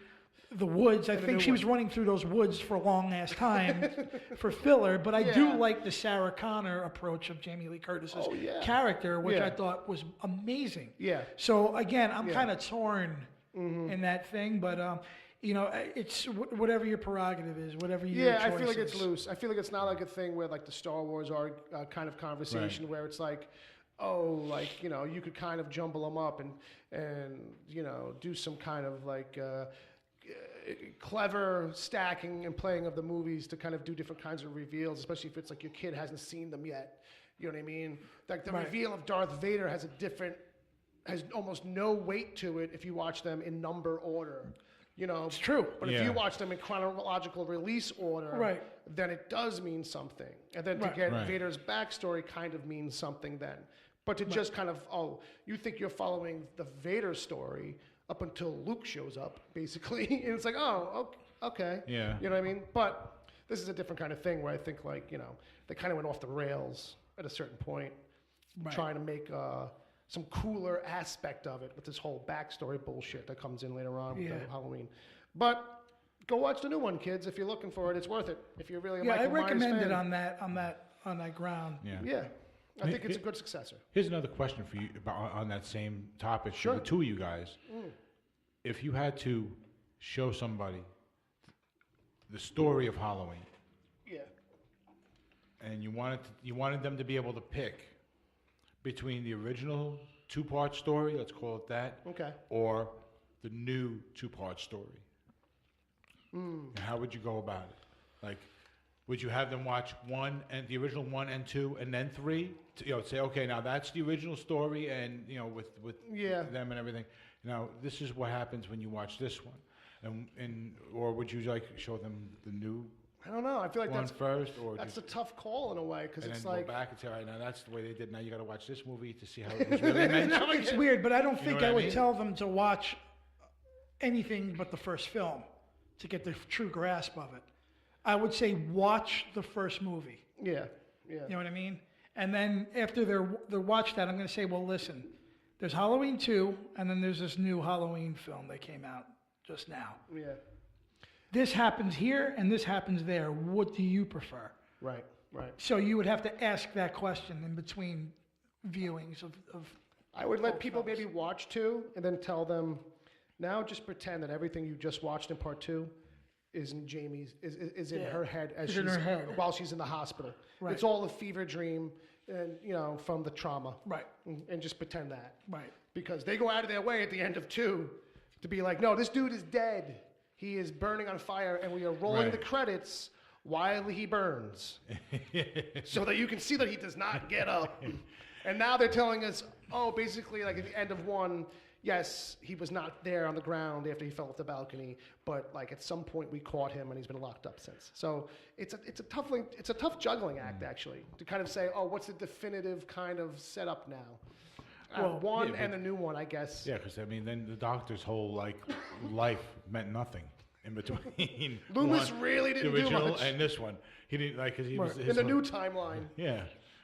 the woods. I the think new she was one. running through those woods for a long ass time for filler. But I do Yeah. like the Sarah Connor approach of Jamie Lee Curtis's Oh, yeah. character, which Yeah. I thought was amazing. Yeah. So again, I'm Yeah. kind of torn in that thing, but you know, it's whatever your prerogative is, whatever your Yeah, I feel like choice it's is. loose. I feel like it's not like a thing where like the Star Wars are kind of conversation where it's like, oh, like, you know, you could kind of jumble them up and you know, do some kind of like clever stacking and playing of the movies to kind of do different kinds of reveals, especially if it's like your kid hasn't seen them yet. You know what I mean? Like the Right. reveal of Darth Vader has almost no weight to it if you watch them in number order. You know, It's true. but if you watch them in chronological release order, Right. then it does mean something. And then to Right. get Right. Vader's backstory kind of means something then. But to just kind of, oh, you think you're following the Vader story up until Luke shows up, basically. And it's like, oh, okay. Yeah. You know what I mean? But this is a different kind of thing where I think, like, you know, they kind of went off the rails at a certain point, Right. trying to make some cooler aspect of it with this whole backstory bullshit that comes in later on with Yeah. the Halloween. But go watch the new one, kids. If you're looking for it, it's worth it. If you're really a Yeah, Michael I recommend Myers it fan. on that ground. Yeah. Yeah, I think it's a good successor. Here's another question for you about, on that same topic. Sure. For the two of you guys. If you had to show somebody the story of Halloween, Yeah. and you wanted them to be able to pick between the original two-part story, let's call it that, Okay. or the new two-part story. And how would you go about it? Like, would you have them watch the original 1 and 2 and then 3? You know, say, okay, now that's the original story, and you know, with Yeah. them and everything. Now this is what happens when you watch this one, or would you like show them the new I don't know. I feel like one that's first, or a just, tough call in a way because and it's then like go back and say, all right, now that's the way they did. Now you got to watch this movie to see how it was really meant. It's weird, but I don't know think what I I would mean? tell them to watch anything but the first film to get the true grasp of it. I would say watch the first movie. yeah. You know what I mean? And then after they're watched that, I'm going to say, well, listen, there's Halloween 2, and then there's this new Halloween film that came out just now. Yeah. This happens here, and this happens there. What do you prefer? Right. Right. So you would have to ask that question in between viewings of I would let both people films. maybe watch 2 and then tell them, now just pretend that everything you just watched in part 2 is in Jamie's is in Yeah. her head as Is in she's her head. while she's in the hospital. Right. It's all a fever dream, and you know, from the trauma. Right. And just pretend that. Right. Because they go out of their way at the end of 2 to be like, no, this dude is dead. He is burning on fire, and we are rolling Right. the credits while he burns, so that you can see that he does not get up. And now they're telling us, oh, basically, like at the end of 1, yes, he was not there on the ground after he fell off the balcony, but like at some point we caught him, and he's been locked up since. So it's a tough juggling act actually to kind of say, oh, what's the definitive kind of setup now? Well, 1 yeah, and the new one, I guess. Yeah, because I mean, then the doctor's whole life meant nothing in between. Loomis really didn't the do original much. and this one. He didn't like because he was In the new timeline, Yeah,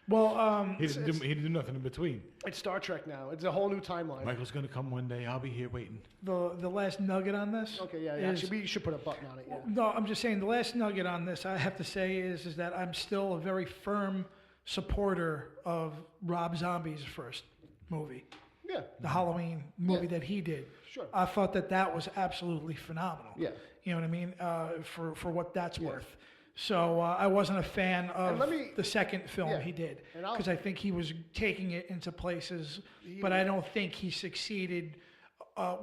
Well, he didn't do nothing in between. it's Star Trek now. It's a whole new timeline. Michael's gonna come one day. I'll be here waiting. the last nugget on this. Okay, yeah. is- Actually, we should put a button on it. Yeah. No, I'm just saying the last nugget on this I have to say is that I'm still a very firm supporter of Rob Zombie's first movie, Yeah. the Halloween movie Yeah. that he did. Sure. I thought that was absolutely phenomenal. Yeah. You know what I mean? For what that's worth. So I wasn't a fan of let me- the second film Yeah. he did And I'll- because I think he was taking it into places, but I don't think he succeeded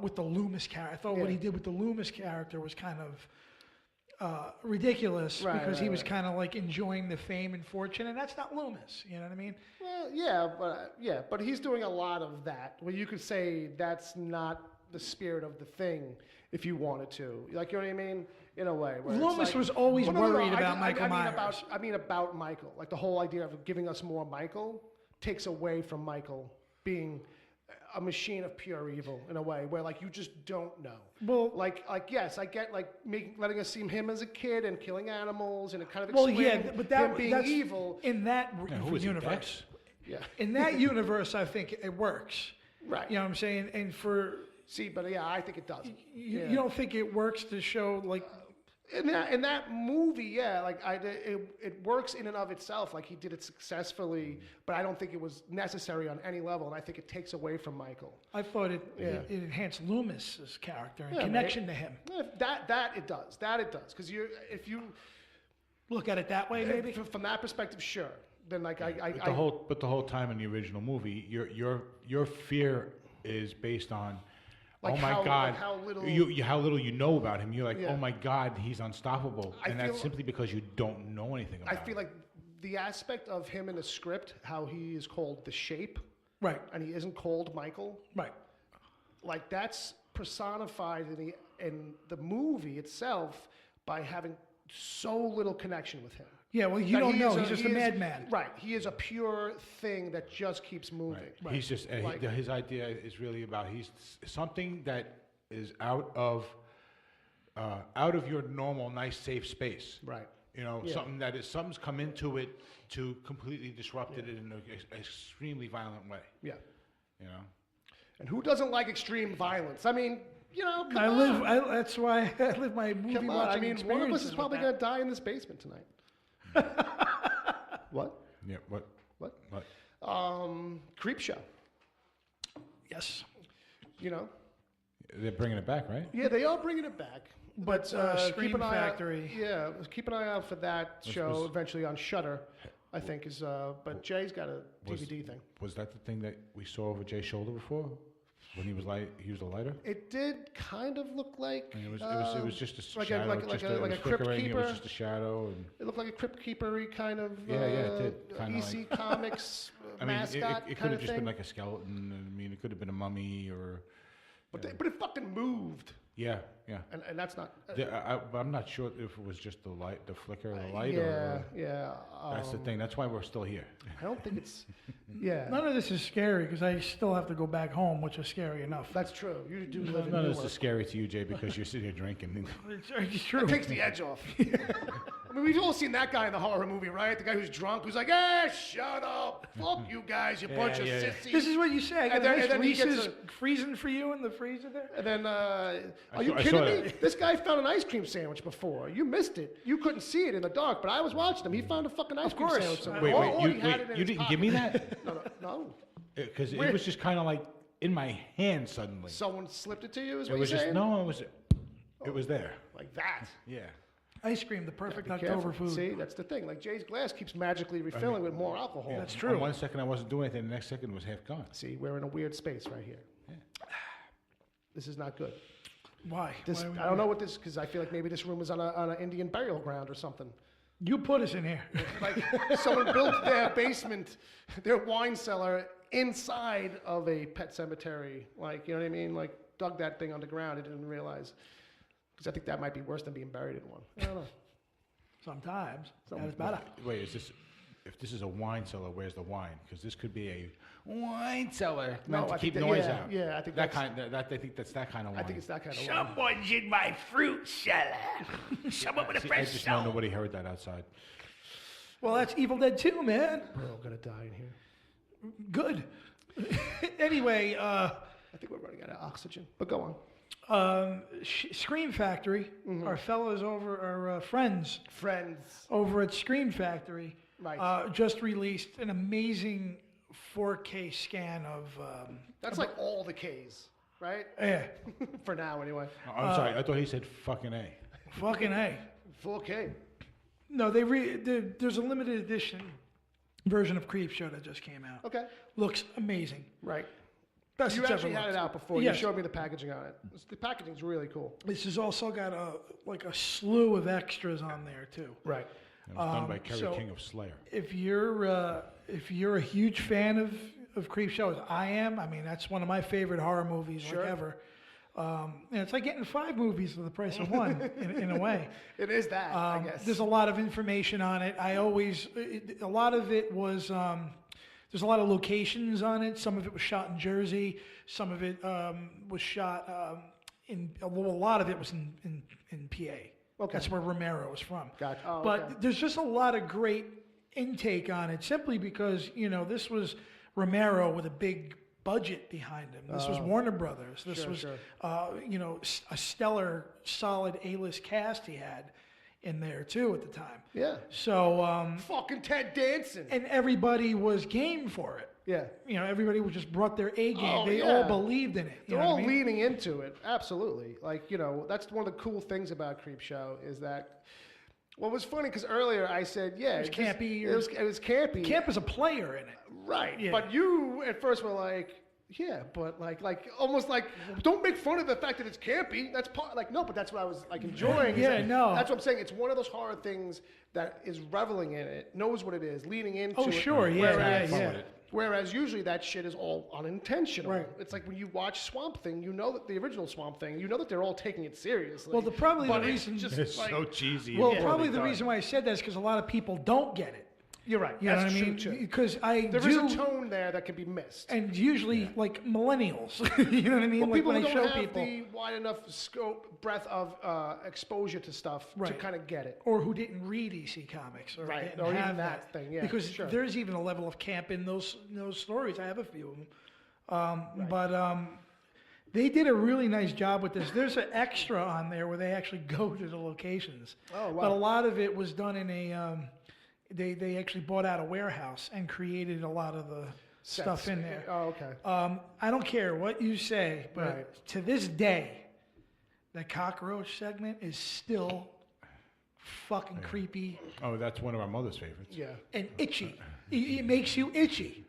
with the Loomis character. I thought what Yeah. he did with the Loomis character was kind of ridiculous Right, because right, he was right. kind of like enjoying the fame and fortune, and that's not Loomis. You know what I mean? Well, but he's doing a lot of that. Where you could say that's not the spirit of the thing if you wanted to. Like, you know what I mean? In a way. Where it's Loomis like- was always Well, no, worried about I Michael mean Myers. I mean about Michael. Like the whole idea of giving us more Michael takes away from Michael being a machine of pure evil in a way where like you just don't know. Well- like yes, I get like letting us see him as a kid and killing animals and it kind of Well, explaining yeah, but him being that's evil. in that Yeah, who is he, universe. Dex? Yeah. In that universe, I think it works. Right. You know what I'm saying? And for See, but yeah, I think it does. You don't think it works to show like? In that movie, yeah, like it works in and of itself. Like he did it successfully, but I don't think it was necessary on any level, and I think it takes away from Michael. I thought it enhanced Loomis's character and Yeah, connection to him. That it does. That it does. Because if you Look at it that way, maybe. from that perspective, sure. Then like But the whole time in the original movie, your fear is based on. Like oh my how- God! like how little- how little you know about him. You're like, Yeah. oh my God, he's unstoppable, I and that's feel- simply because you don't know anything about I him. feel like the aspect of him in the script, how he is called the Shape, Right. and he isn't called Michael. Right. Like that's personified in the movie itself by having so little connection with him. Yeah. Well, you That don't he know. is He's just a madman. Right. He is a pure thing that just keeps moving. Right. He's just Like- his idea is really about he's something that is out of your normal nice safe space. Right. You know, Yeah. something's come into it to completely disrupt it in an extremely violent way. Yeah. You know. And who doesn't like extreme violence? I mean, come on. That's why I live my movie Come on. watching I mean, one of us experiences is with probably that. going to die in this basement tonight. What? Yeah. What? What? What? Creepshow. Yes. You know? They're bringing it back, right? Yeah, they are bringing it back. But Scream keep an eye Factory. keep an eye out for that show was- eventually on Shudder. I think is. But Jay's got a DVD thing. Was that the thing that we saw over Jay's shoulder before, when he used a lighter? It did kind of look like. And it was just a like shadow, a it was Crypt flickering, It was Keeper. just a shadow, and It looked like a Crypt Keeper-y kind of. Yeah, it did. Kinda EC Comics I mean, mascot it could kind have of just thing. been like a skeleton. I mean, it could have been a mummy or. but it fucking moved, Yeah. and that's not. But I'm not sure if it was just the light, the flicker of the light, or yeah. that's the thing. That's why we're still here. I don't think it's. Yeah. None of this is scary because I still have to go back home, which is scary enough. That's true. You do live in None of Newark. this is scary to you, Jay, because you're sitting here drinking. It's true. It takes the edge off. I mean, we've all seen that guy in the horror movie, right? The guy who's drunk, who's like, shut up. Fuck you guys, you bunch of sissies. This is what you say. I got And then- nice and then he gets Reese's freezing for you in the freezer there. And then, are you I kidding saw me? that. This guy found an ice cream sandwich before. You missed it. You couldn't see it in the dark, but I was watching him. He found a fucking ice cream course. sandwich somewhere. Wait, Or he had it in you his didn't give me pocket. that? No. Because it was just kind of like in my hand suddenly. Someone slipped it to you, is It what was you're just saying? it was there. Like that. Yeah. Ice cream, the perfect Be October careful. food. See, that's the thing. Like Jay's glass keeps magically refilling with more alcohol. That's true. On one second I wasn't doing anything, the next second it was half gone. See, we're in a weird space right here. This is not good. Why? This, Why I don't know what this, because I feel like maybe this room is on an Indian burial ground or something. You put us in here. Like someone built their basement, their wine cellar inside of a pet cemetery. Like, you know what I mean? Like dug that thing underground and didn't realize. Because I think that might be worse than being buried in one. I don't know. Sometimes. That is better. Wait, if this is a wine cellar, where's the wine? Because this could be a wine cellar meant to I keep think that- noise yeah, out. Yeah, I think that that's, kind. I think that's that kind of wine. I think it's that kind of wine. Someone's in my fruit cellar. Someone with a See, I fresh just know soul. nobody heard that outside. Well, that's Evil Dead 2, man. We're all gonna die in here. Good. Anyway, I think we're running out of oxygen. But go on. Scream Factory, our fellows over, our friends Friends. over at Scream Factory, Right. just released an amazing 4K scan of. That's like all the K's, right? Yeah, For now, anyway. Oh, I'm sorry. I thought he said fucking A. fucking A. 4K. No, there's a limited edition version of Creepshow that just came out. Okay. Looks amazing. Right. Best You it's actually ever had looked. it out before. Yes. You showed me the packaging on it. The packaging's really cool. This has also got a slew of extras on there too. Right. It was done by Kerry so- King of Slayer. If you're a huge fan of Creepshow, as I am, I mean that's one of my favorite horror movies Sure. like ever. And it's like getting 5 movies for the price of one in a way. It is that, I guess. There's a lot of information on it. A lot of it was. There's a lot of locations on it. Some of it was shot in Jersey. Some of it was shot a lot of it was in PA. Okay. That's where Romero was from. Gotcha. Oh, But okay. there's just a lot of great intake on it, simply because this was Romero with a big budget behind him. This was Oh. Warner Brothers. This Sure, was, sure. a stellar, solid A-list cast he had in there too at the time. Yeah. So, Fucking Ted Danson. and everybody was game for it. Yeah. Everybody was just brought their A game. Oh, They yeah. all believed in it. You They're know all what I mean? leaning into it. Absolutely. Like, that's one of the cool things about Creepshow is that. Well, it was funny because earlier I said, yeah, It was campy, It was campy. Camp is a player in it. Right. Yeah. But you at first were like, yeah, but like almost like don't make fun of the fact that it's campy. That's part no, but that's what I was like enjoying. Yeah, no. That's what I'm saying. It's one of those horror things that is reveling in it, knows what it is, leaning into Oh, it. sure, yeah, Whereas, yeah. Whereas usually that shit is all unintentional. Right. It's like when you watch Swamp Thing, you know that the original Swamp Thing, you know that they're all taking it seriously. Well, probably the But it's reason- just It's like, so cheesy. Well, and probably poorly the done. reason why I said that is because a lot of people don't get it. you're right. You know That's what I true mean? too. Because There is a tone there that can be missed. and usually like millennials. You know what I mean? Well, like people when who I don't show have people, the wide enough breadth of exposure to stuff to Right. kind of get it. or who didn't read EC Comics, or Right, didn't or even have that thing, yeah, because sure. there's even a level of camp in those stories. I have a few of them, but they did a really nice job with this. There's an extra on there where they actually go to the locations. Oh, wow. But a lot of it was done in a. They actually bought out a warehouse and created a lot of the stuff Sets. in there. Oh, okay. I don't care what you say, but Right. to this day, the cockroach segment is still fucking creepy Oh, that's one of our mother's favorites. Yeah. and itchy. It makes you itchy.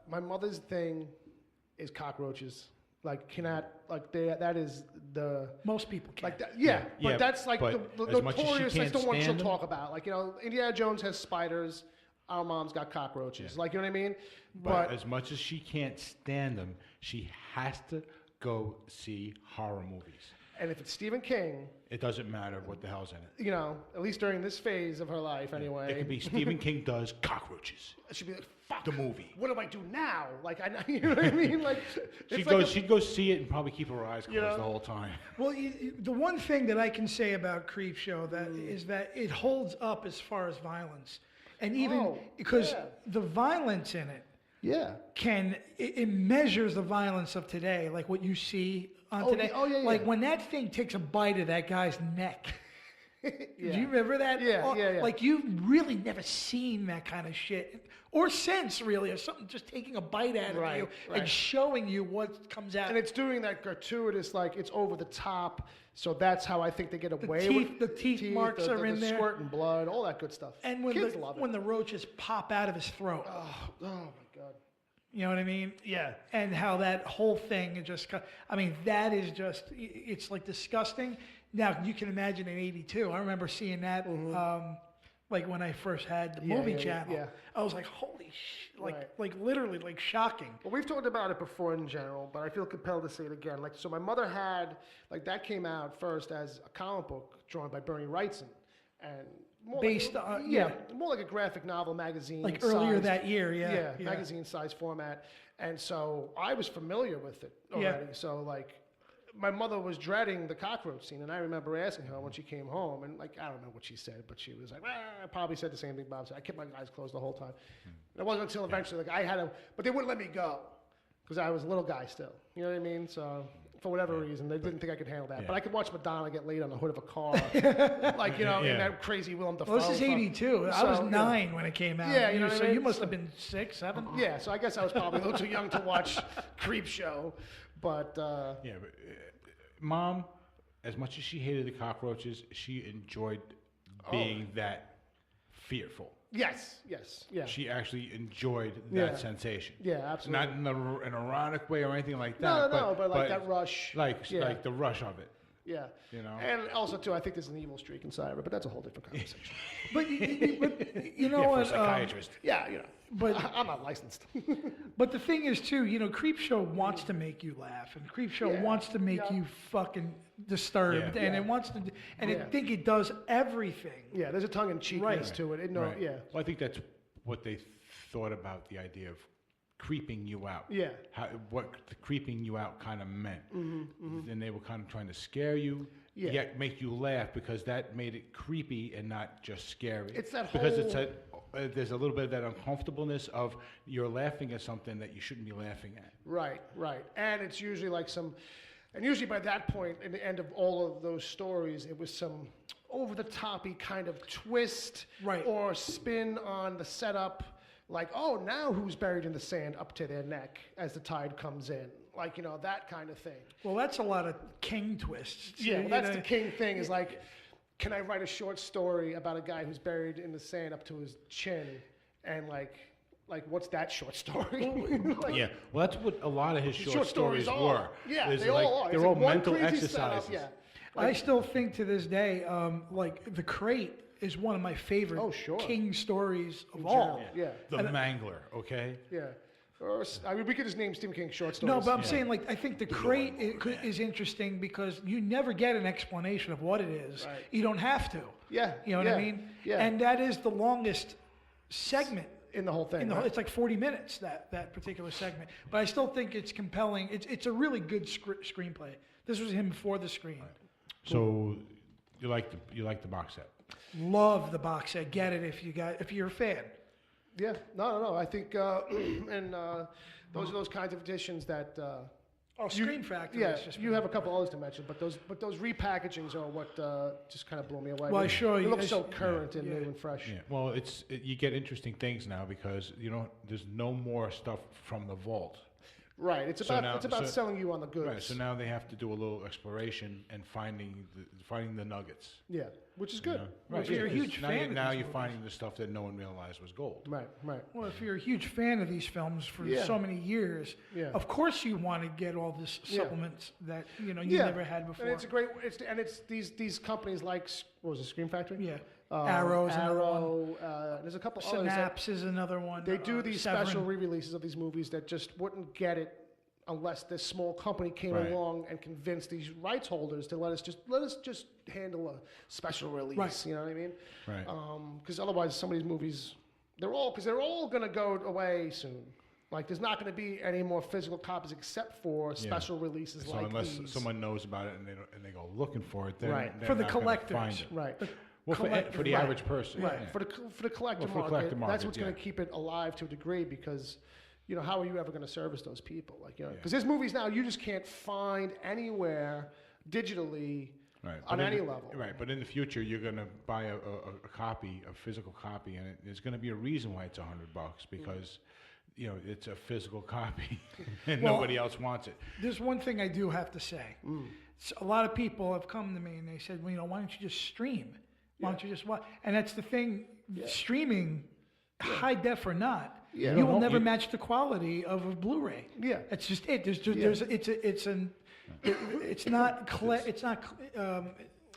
My mother's thing is cockroaches. Like, cannot, like, that is the, Most people can. like, that, yeah, but Yeah, that's like but the as much as she notorious, that's can't the one she'll stand them- talk about. Like, Indiana Jones has spiders, our mom's got cockroaches. Like, you know what I mean? But as much as she can't stand them, she has to go see horror movies. And if it's Stephen King, It doesn't matter what the hell's in it. at least during this phase of her life anyway. It could be Stephen King does cockroaches. She'd be like, "Fuck The movie. What do I do now?" Like you know what I mean? Like She'd it's like she'd go see it and probably keep her eyes closed know? the whole time. Well, the one thing that I can say about Creepshow is that it holds up as far as violence, and even because yeah. the violence in it yeah. it measures the violence of today, like what you see on Oh, today. yeah, oh, yeah, Like yeah. when that thing takes a bite of that guy's neck. Yeah. Do you remember that? Yeah, Oh, yeah, yeah. Like you've really never seen that kind of shit, or sense really, or something just taking a bite out of Right, you right. and showing you what comes out. And it's doing that gratuitous, like it's over the top. So that's how I think they get away with the teeth marks are in the there. squirting blood, all that good stuff. And when Kids love it. when the roaches pop out of his throat, oh my god. you know what I mean? Yeah. And how that whole thing is just, I mean, that is just, it's like disgusting. Now, you can imagine in 82, I remember seeing that, like when I first had the Mm-hmm. Yeah, movie yeah, yeah, channel. yeah. I was like, holy shit, Right. like literally, like shocking. Well, we've talked about it before in general, but I feel compelled to say it again. Like, so my mother had, like, that came out first as a comic book drawn by Bernie Wrightson, and more Based like, on- yeah, yeah. more like a graphic novel magazine, Like earlier sized. that year, yeah. yeah, magazine size format, and so I was familiar with it already. So like, my mother was dreading the cockroach scene, and I remember asking her when she came home, and like, I don't know what she said, but she was like, I probably said the same thing Bob said. I kept my eyes closed the whole time. And it wasn't until eventually, like, I had to, but they wouldn't let me go because I was a little guy still. You know what I mean? So for whatever reason, they didn't think I could handle that. But I could watch Madonna get laid on the hood of a car, like, you know, in that crazy Willem Dafoe. Well, this is 82. I was So, yeah. 9 when it came out. Yeah, you know what I so mean? you must have been 6, 7. Yeah, so I guess I was probably a little too young to watch Creepshow, but Yeah, but Mom, as much as she hated the cockroaches, she enjoyed being that fearful. yes, yeah. She actually enjoyed Yeah. that sensation. Yeah, absolutely. Not in an erotic way or anything like No, that. no, but like that rush. Like Yeah. like the rush of it. Yeah. You know? And also, too, I think there's an evil streak inside of her, but that's a whole different conversation. But you know Yeah, for a what? psychiatrist. Yeah, you know. But- I'm not licensed. But the thing is, too, you know, Creepshow wants to make you laugh, and Creepshow Yeah. wants to make you fucking disturbed, Yeah. and Yeah. it wants to, and Yeah. I think it does everything. Yeah, there's a tongue-in-cheekness Right. to it. Right. Yeah. Well, I think that's what they thought about the idea of creeping you out. Yeah. What the creeping you out kind of meant. And they were kind of trying to scare you, yet make you laugh because that made it creepy and not just scary. It's that because whole- there's a little bit of that uncomfortableness of you're laughing at something that you shouldn't be laughing at. Right, right. And it's usually like and usually by that point, in the end of all of those stories, it was some over-the-toppy kind of twist Right. or spin on the setup. Like, oh, now who's buried in the sand up to their neck as the tide comes in? Like, that kind of thing. Well, that's a lot of King twists. Yeah, You that's know, the King thing is like, can I write a short story about a guy who's buried in the sand up to his chin? And like what's that short story? Like, Yeah, well, that's what a lot of his short stories are. were. Yeah, Is they like, all are. They're It's all like one mental crazy setup, exercises. yeah. I still think to this day, like The Crate is one of my favorite Oh, sure. King stories of In all. general, yeah. The Mangler, okay? Yeah. Or, I mean, we could just name Stephen King short stories. No, but I'm saying, like, I think The Crate is interesting because you never get an explanation of what it is. Right. You don't have to. Yeah, You know what yeah, I mean? yeah. And that is the longest segment. in the whole thing. In the, right? It's like 40 minutes, that particular segment. But I still think it's compelling. It's a really good screenplay. This was him before the screen. So you like the box set? Love the box set. Get it if you're a fan. Yeah, no. I think, and those are those kinds of editions that. Screen Factory. Yeah, is just you have a couple others to mention, but those repackagings are what just kind of blew me away. Well, They- sure, They look I- so current and yeah. new and fresh. Yeah. Well, you get interesting things now because there's no more stuff from the vault. Right. It's So about now- selling you on the goods. Right. So now they have to do a little exploration and finding the nuggets. Yeah, which is good. Right. Well, if you're a 'cause huge now fan you- of now these you're movies. finding the stuff that no one realized was gold. Right. Well, if you're a huge fan of these films for Yeah. so many years, Yeah. of course you want to get all this Yeah. supplements that you Yeah. never had before. And it's a great. It's these companies like what was it, Scream Factory? Yeah. Arrow's another one. Arrow. There's a couple others. that- Synapse is another one. They do these Severin. special re-releases of these movies that just wouldn't get it unless this small company came Right. along and convinced these rights holders to let us just handle a special release. Right. You know what I mean? Right. Because otherwise, some of these movies, they're all going to go away soon. Like, there's not going to be any more physical copies except for special releases So like unless these. someone knows about it and they go looking for it, then Right. they're For the not gonna collectors. find it. Right. Well, for the Right. average person. Right. Yeah. For the collector Well, for the market, collector that's market, what's going yeah. to keep it alive to a degree because, how are you ever going to service those people? Like, Yeah. because there's movies now you just can't find anywhere digitally Right. on But any in the- level. Right, but in the future, you're going to buy a copy, a physical copy, and there's going to be a reason why it's $100 because, it's a physical copy and Well- nobody else wants it. There's one thing I do have to say. A lot of people have come to me and they said, well, why don't you just stream? Why don't you just watch? And that's the thing. Streaming, high def or not, Yeah. you will No, never you- match the quality of a Blu-ray. Yeah. That's just it. It's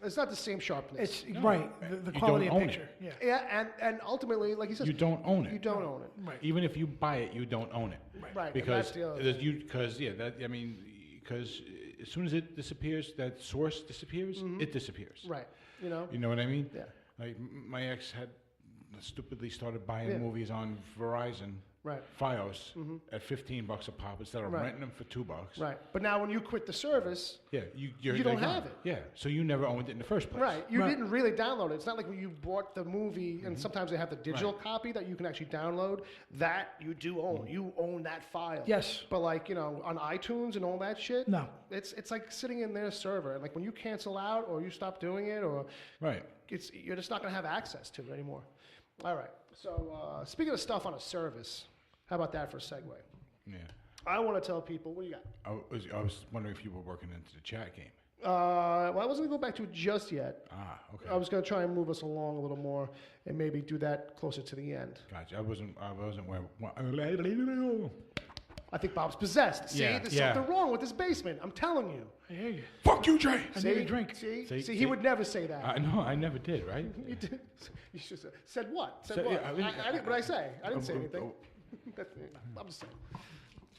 It's not the same sharpness. it's right. The You quality don't of own picture. it. Yeah. Yeah, and ultimately, like you said, You don't own it. You don't own it. Right. Even if you buy it, you don't own it. Right. and Because that's the other there's thing. because as soon as it disappears, that source disappears, it disappears. Right. You know what I mean? Yeah. Like my ex had stupidly started buying Yeah. movies on Verizon, Right. FiOS, at $15 a pop instead of Right. renting them for $2. Right. But now when you quit the service, Yeah, You they're don't gone. have it. Yeah, so you never owned it in the first place. right, you Right. didn't really download it. It's not like when you bought the movie, and sometimes they have the digital Right. copy that you can actually download. That you do own. You own that file. Yes. But like on iTunes and all that shit, No. it's like sitting in their server. And like when you cancel out or you stop doing it, or Right. you're just not going to have access to it anymore. All right. So speaking of stuff on a service, how about that for a segue? Yeah. I want to tell people, what do you got? I was wondering if you were working into the chat game. Well, I wasn't going to go back to it just yet. Ah, okay. I was going to try and move us along a little more and maybe do that closer to the end. Gotcha. I wasn't where. I think Bob's possessed. See, Yeah, there's yeah. something wrong with this basement. I'm telling you. I hear you. Fuck you, Jay. I need a drink. See, See, he would never say that. No, I never did. Right? You did. You should have said what? Said So, what? yeah, I mean- I didn't. What did I say? I didn't say Oh, anything. I'm just saying.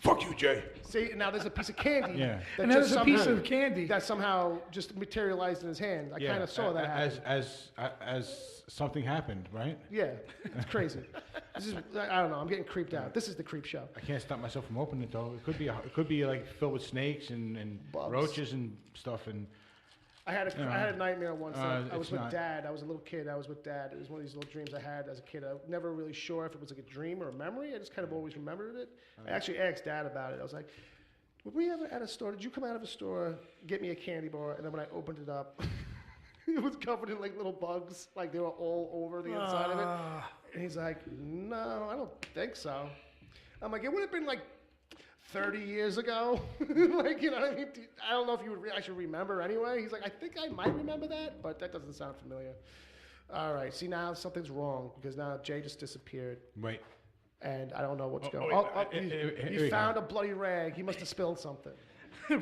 Fuck you, Jay. See, now there's a piece of candy. Yeah. That And just there's a piece somehow- of candy. that somehow just materialized in his hand. I kind of saw that happen. as something happened, right? Yeah, it's crazy. This is, I don't know. I'm getting creeped out. This is the creep show. I can't stop myself from opening it though. It could be like filled with snakes and Bugs. roaches and stuff. And I had a nightmare once. I was it's with not. Dad. I was a little kid. I was with Dad. It was one of these little dreams I had as a kid. I was never really sure if it was like a dream or a memory. I just kind of always remembered it. I actually asked Dad about it. I was like, were we ever at a store? Did you come out of a store, get me a candy bar, and then when I opened it up, it was covered in like little bugs, like they were all over the inside of it. And he's like, no, I don't think so. I'm like, it would have been like 30 years ago. Like, you know what I mean? I don't know if you would actually remember anyway. He's like, I think I might remember that, but that doesn't sound familiar. All right, see, now something's wrong because now Jay just disappeared. Wait. And I don't know what's going on. He found a bloody rag. He must have spilled something.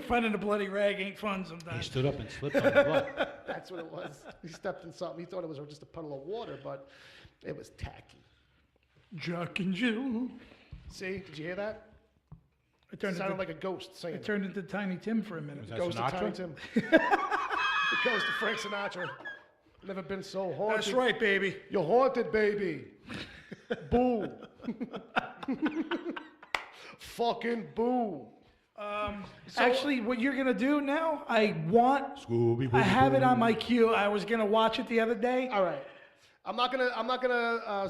Finding a bloody rag ain't fun He sometimes. stood up and slipped on the blood. That's what it was. He stepped in something. He thought it was just a puddle of water, but it was tacky. Jack and Jill. See, did you hear that? It It sounded like a ghost singing. it turned into Tiny Tim for a minute. Was that Ghost of Sinatra? Tiny Tim. The ghost of Frank Sinatra. Never been so haunted. That's right, baby. You're haunted, baby. Boo. Fucking boo. Actually, what you're gonna do now? I Scooby-Doo. have it on my queue. I was gonna watch it the other day. All right. I'm not gonna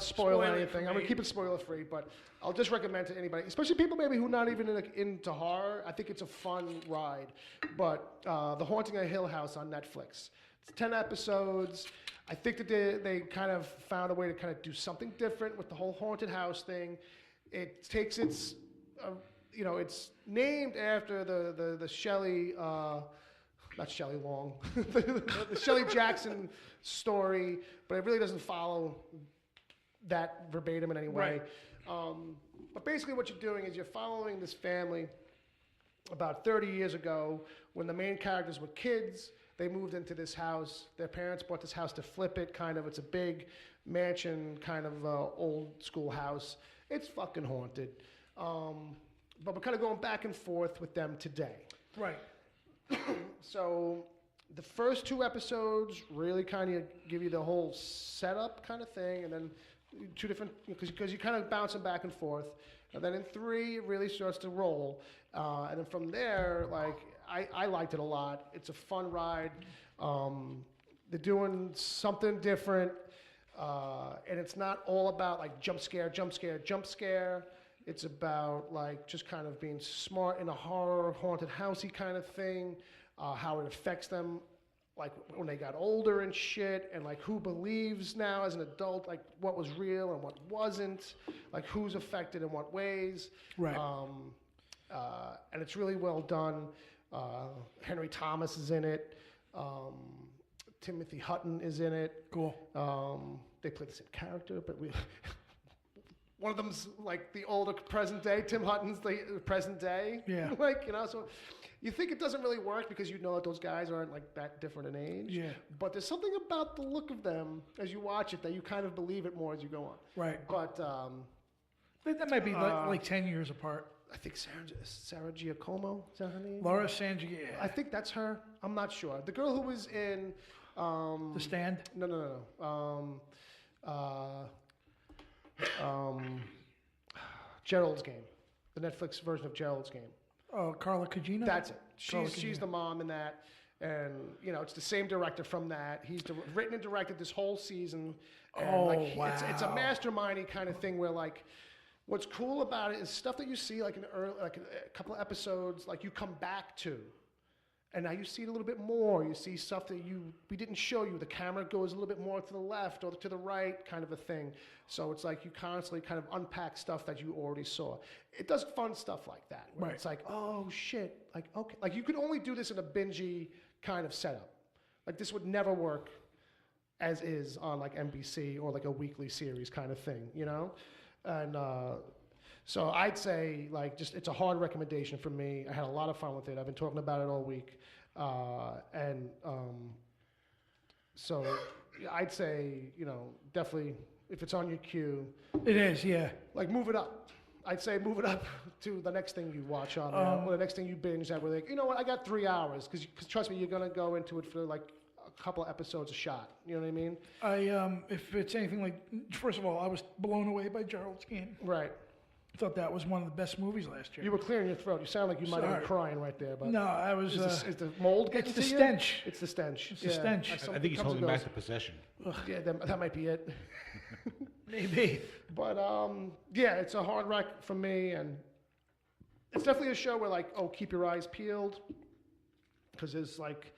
spoil Spoil it anything. for I'm gonna me. keep it spoiler free, but I'll just recommend to anybody, especially people maybe who are not even into horror. I think it's a fun ride. But The Haunting of Hill House on Netflix. It's 10 episodes. I think that they kind of found a way to kind of do something different with the whole haunted house thing. It takes its, it's named after the Shelley, not Shelley Long, the Shelley Jackson story, but it really doesn't follow that verbatim in any way. But basically what you're doing is you're following this family about 30 years ago when the main characters were kids. They moved into this house. Their parents bought this house to flip it, kind of. It's a big mansion, kind of old school house. It's fucking haunted. But we're kind of going back and forth with them today. Right. So the first 2 episodes really kind of give you the whole setup kind of thing, and then 2 different, because you kind of bouncing back and forth. And then in 3, it really starts to roll. And then from there, like, I liked it a lot. It's a fun ride. They're doing something different. And it's not all about like jump scare, jump scare, jump scare. It's about like just kind of being smart in a horror, haunted housey kind of thing. How it affects them, like when they got older and shit, and like who believes now as an adult, like what was real and what wasn't, like who's affected in what ways. Right. And it's really well done. Henry Thomas is in it. Timothy Hutton is in it. Cool. They play the same character, but one of them's like the older present day. Tim Hutton's the present day. Yeah. So you think it doesn't really work because you know that those guys aren't like that different in age. Yeah. But there's something about the look of them as you watch it that you kind of believe it more as you go on. Right. But That might be like 10 years apart. I think Sarah Giacomo, is that her name? Laura Sanji, I think that's her. I'm not sure. The girl who was in The Stand. No. Gerald's Game, the Netflix version of Gerald's Game. Oh, Carla Cugino. That's it. Carla She's Cugino. the mom in that, and it's the same director from that. He's written and directed this whole season. And It's a wow. mastermindy kind of thing where like. What's cool about it is stuff that you see like in a couple of episodes, like you come back to, and now you see it a little bit more. You see stuff that we didn't show you. The camera goes a little bit more to the left or to the right, kind of a thing. So it's like you constantly kind of unpack stuff that you already saw. It does fun stuff like that. Where Right. It's like, oh shit, like okay, like you could only do this in a bingey kind of setup. Like this would never work as is on like NBC or like a weekly series kind of thing, And so I'd say, like, it's a hard recommendation for me. I had a lot of fun with it. I've been talking about it all week. So I'd say, definitely, if it's on your queue, It is, yeah. like, move it up. I'd say move it up to the next thing you watch on there, or the next thing you binge that where like, you know what, I got 3 hours. Because trust me, you're going to go into it for, like, a couple of episodes a shot. You know what I mean? If it's anything like, first of all, I was blown away by Gerald's Game. Right. Thought that was one of the best movies last year. You were clearing your throat. You sound like you might have Sorry. been crying right there. But No, I was. is the mold getting it's the to you? stench. It's the stench. It's the stench. I think he's holding back the possession. Yeah, that might be it. Maybe. But yeah, it's a hard wreck for me, and it's definitely a show where like, oh, keep your eyes peeled, because there's like,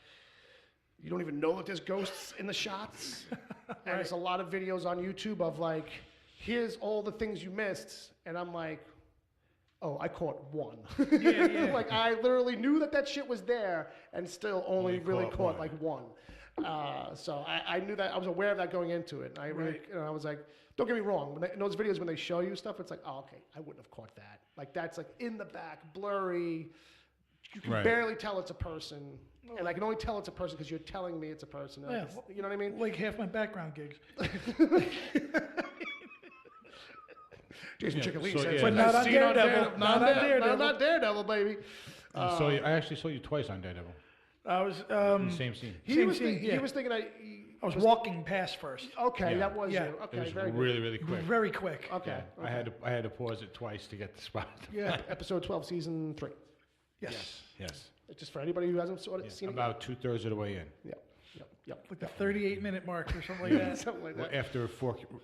you don't even know that there's ghosts in the shots, and there's a lot of videos on YouTube of like, here's all the things you missed, and I'm like, oh, I caught one. Yeah. Like I literally knew that shit was there, and still only really caught one. like one. So I knew that, I was aware of that going into it. And I really, I was like, don't get me wrong, in those videos when they show you stuff, it's like, oh, okay, I wouldn't have caught that. Like that's like in the back, blurry. You can barely tell it's a person. And I can only tell it's a person because you're telling me it's a person. Yeah, Like, you know what I mean? Like half my background gigs. Jason Chicken Lee so, says, yeah. But not on "Seen on Daredevil. Not on Daredevil. Not Daredevil, baby. I actually saw you twice on Daredevil. I was. In the same scene. He Same was, scene, he yeah. was thinking I was walking past first. okay, Yeah. that was Yeah. you. It Okay, was very good. really, really quick. Very quick. Okay. Yeah, I had to pause it twice to get the spot. Yeah. Episode 12, season 3. Yes. Yes. It's just for anybody who hasn't Yeah, seen it. about 2/3 of the way in. Yep. Like the 38-minute mark or something like that. Something like Well, that. after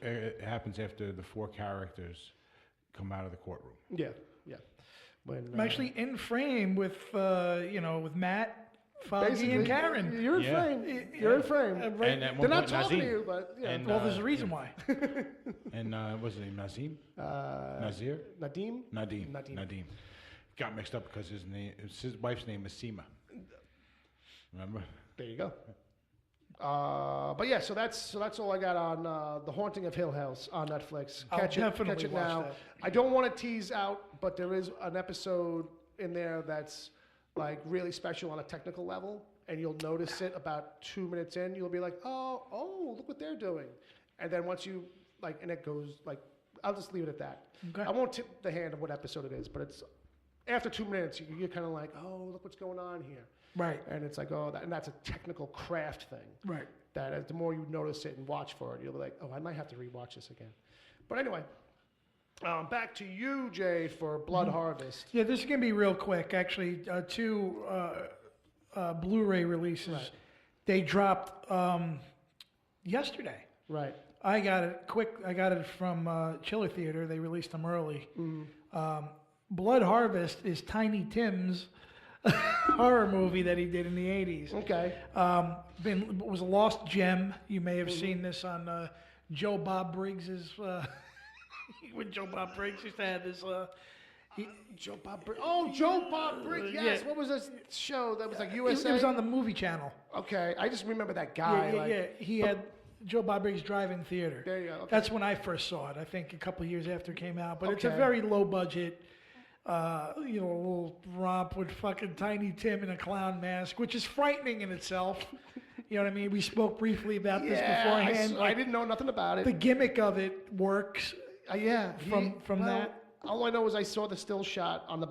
it happens after the 4 characters come out of the courtroom. Yeah. When, I'm actually in frame with with Matt, Foggy, basically, and Karen. You're in Yeah. frame. You're in frame. Right. And at They're one not point, talking to Nazim. you, but yeah. And, Well, there's a reason why. And what's his name? Nazim? Uh, Nazir? Nadim. Nadim. Got mixed up because his wife's name is Seema. Remember? There you go. But yeah, so that's all I got on The Haunting of Hill House on Netflix. I'll Catch definitely it watch now. that. I don't want to tease out, but there is an episode in there that's like really special on a technical level, and you'll notice it about 2 minutes in. You'll be like, oh, look what they're doing, and then once you like, and it goes like, I'll just leave it at that. Okay. I won't tip the hand of what episode it is, but it's after 2 minutes, you're kind of like, oh, look what's going on here. Right. And it's like, and that's a technical craft thing. Right. That as the more you notice it and watch for it, you'll be like, oh, I might have to rewatch this again. But anyway, back to you, Jay, for Blood Harvest. Yeah, this is gonna be real quick. Actually, 2 Blu-ray releases. Right. They dropped yesterday. Right. I got it quick. I got it from Chiller Theater. They released them early. Blood Harvest is Tiny Tim's horror movie that he did in the 80s. Okay. It was a lost gem. You may have seen this on Joe Bob Briggs's. When Joe Bob Briggs used to have this. Joe Bob Briggs. Oh, Joe Bob Briggs. Yes. Yeah. What was this show that was like It USA? was on the movie channel. Okay. I just remember that guy. Yeah. He had Joe Bob Briggs Drive-In Theater. There you go. Okay. That's when I first saw it. I think a couple of years after it came out. But it's a Okay. very low budget. A little romp with fucking Tiny Tim in a clown mask, which is frightening in itself. You know what I mean? We spoke briefly about this beforehand. I didn't know nothing about it. The gimmick of it works. Yeah. From that. All I know is I saw the still shot on the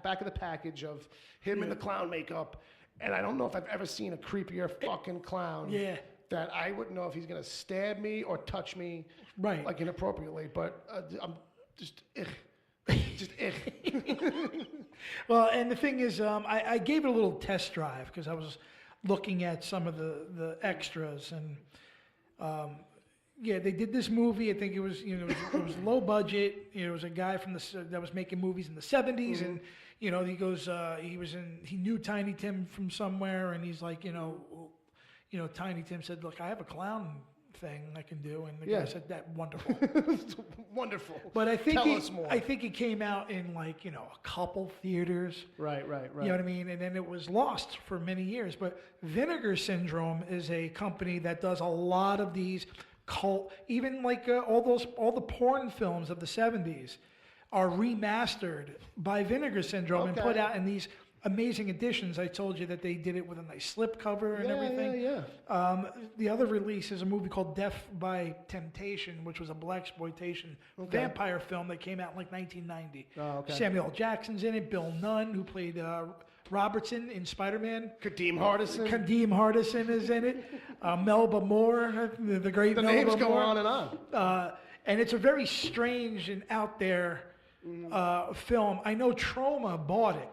back of the package of him in the clown makeup, and I don't know if I've ever seen a creepier fucking clown. Yeah. That I wouldn't know if he's gonna stab me or touch me, Right. like inappropriately. But I'm just, just. Well, and the thing is, I gave it a little test drive because I was looking at some of the extras, and they did this movie. I think it was it was low budget. It was a guy from that was making movies in the 70s, and he goes he knew Tiny Tim from somewhere, and he's like Tiny Tim said, "Look, I have a clown thing I can do," and the guy said, "That wonderful." Wonderful. But I think Tell us more. I think it came out in a couple theaters. Right. You know what I mean? And then it was lost for many years. But Vinegar Syndrome is a company that does a lot of these cult, even all the porn films of the 70s are remastered by Vinegar Syndrome and put out in these amazing editions. I told you that they did it with a nice slipcover and everything. Yeah. The other release is a movie called Death by Temptation, which was a blaxploitation vampire film that came out in 1990. Oh, okay. Samuel L. Jackson's in it. Bill Nunn, who played Robertson in Spider-Man. Kadeem Hardison. Kadeem Hardison is in it. Melba Moore, the great The Melba names go Moore. on and on. And it's a very strange and out there film. I know Troma bought it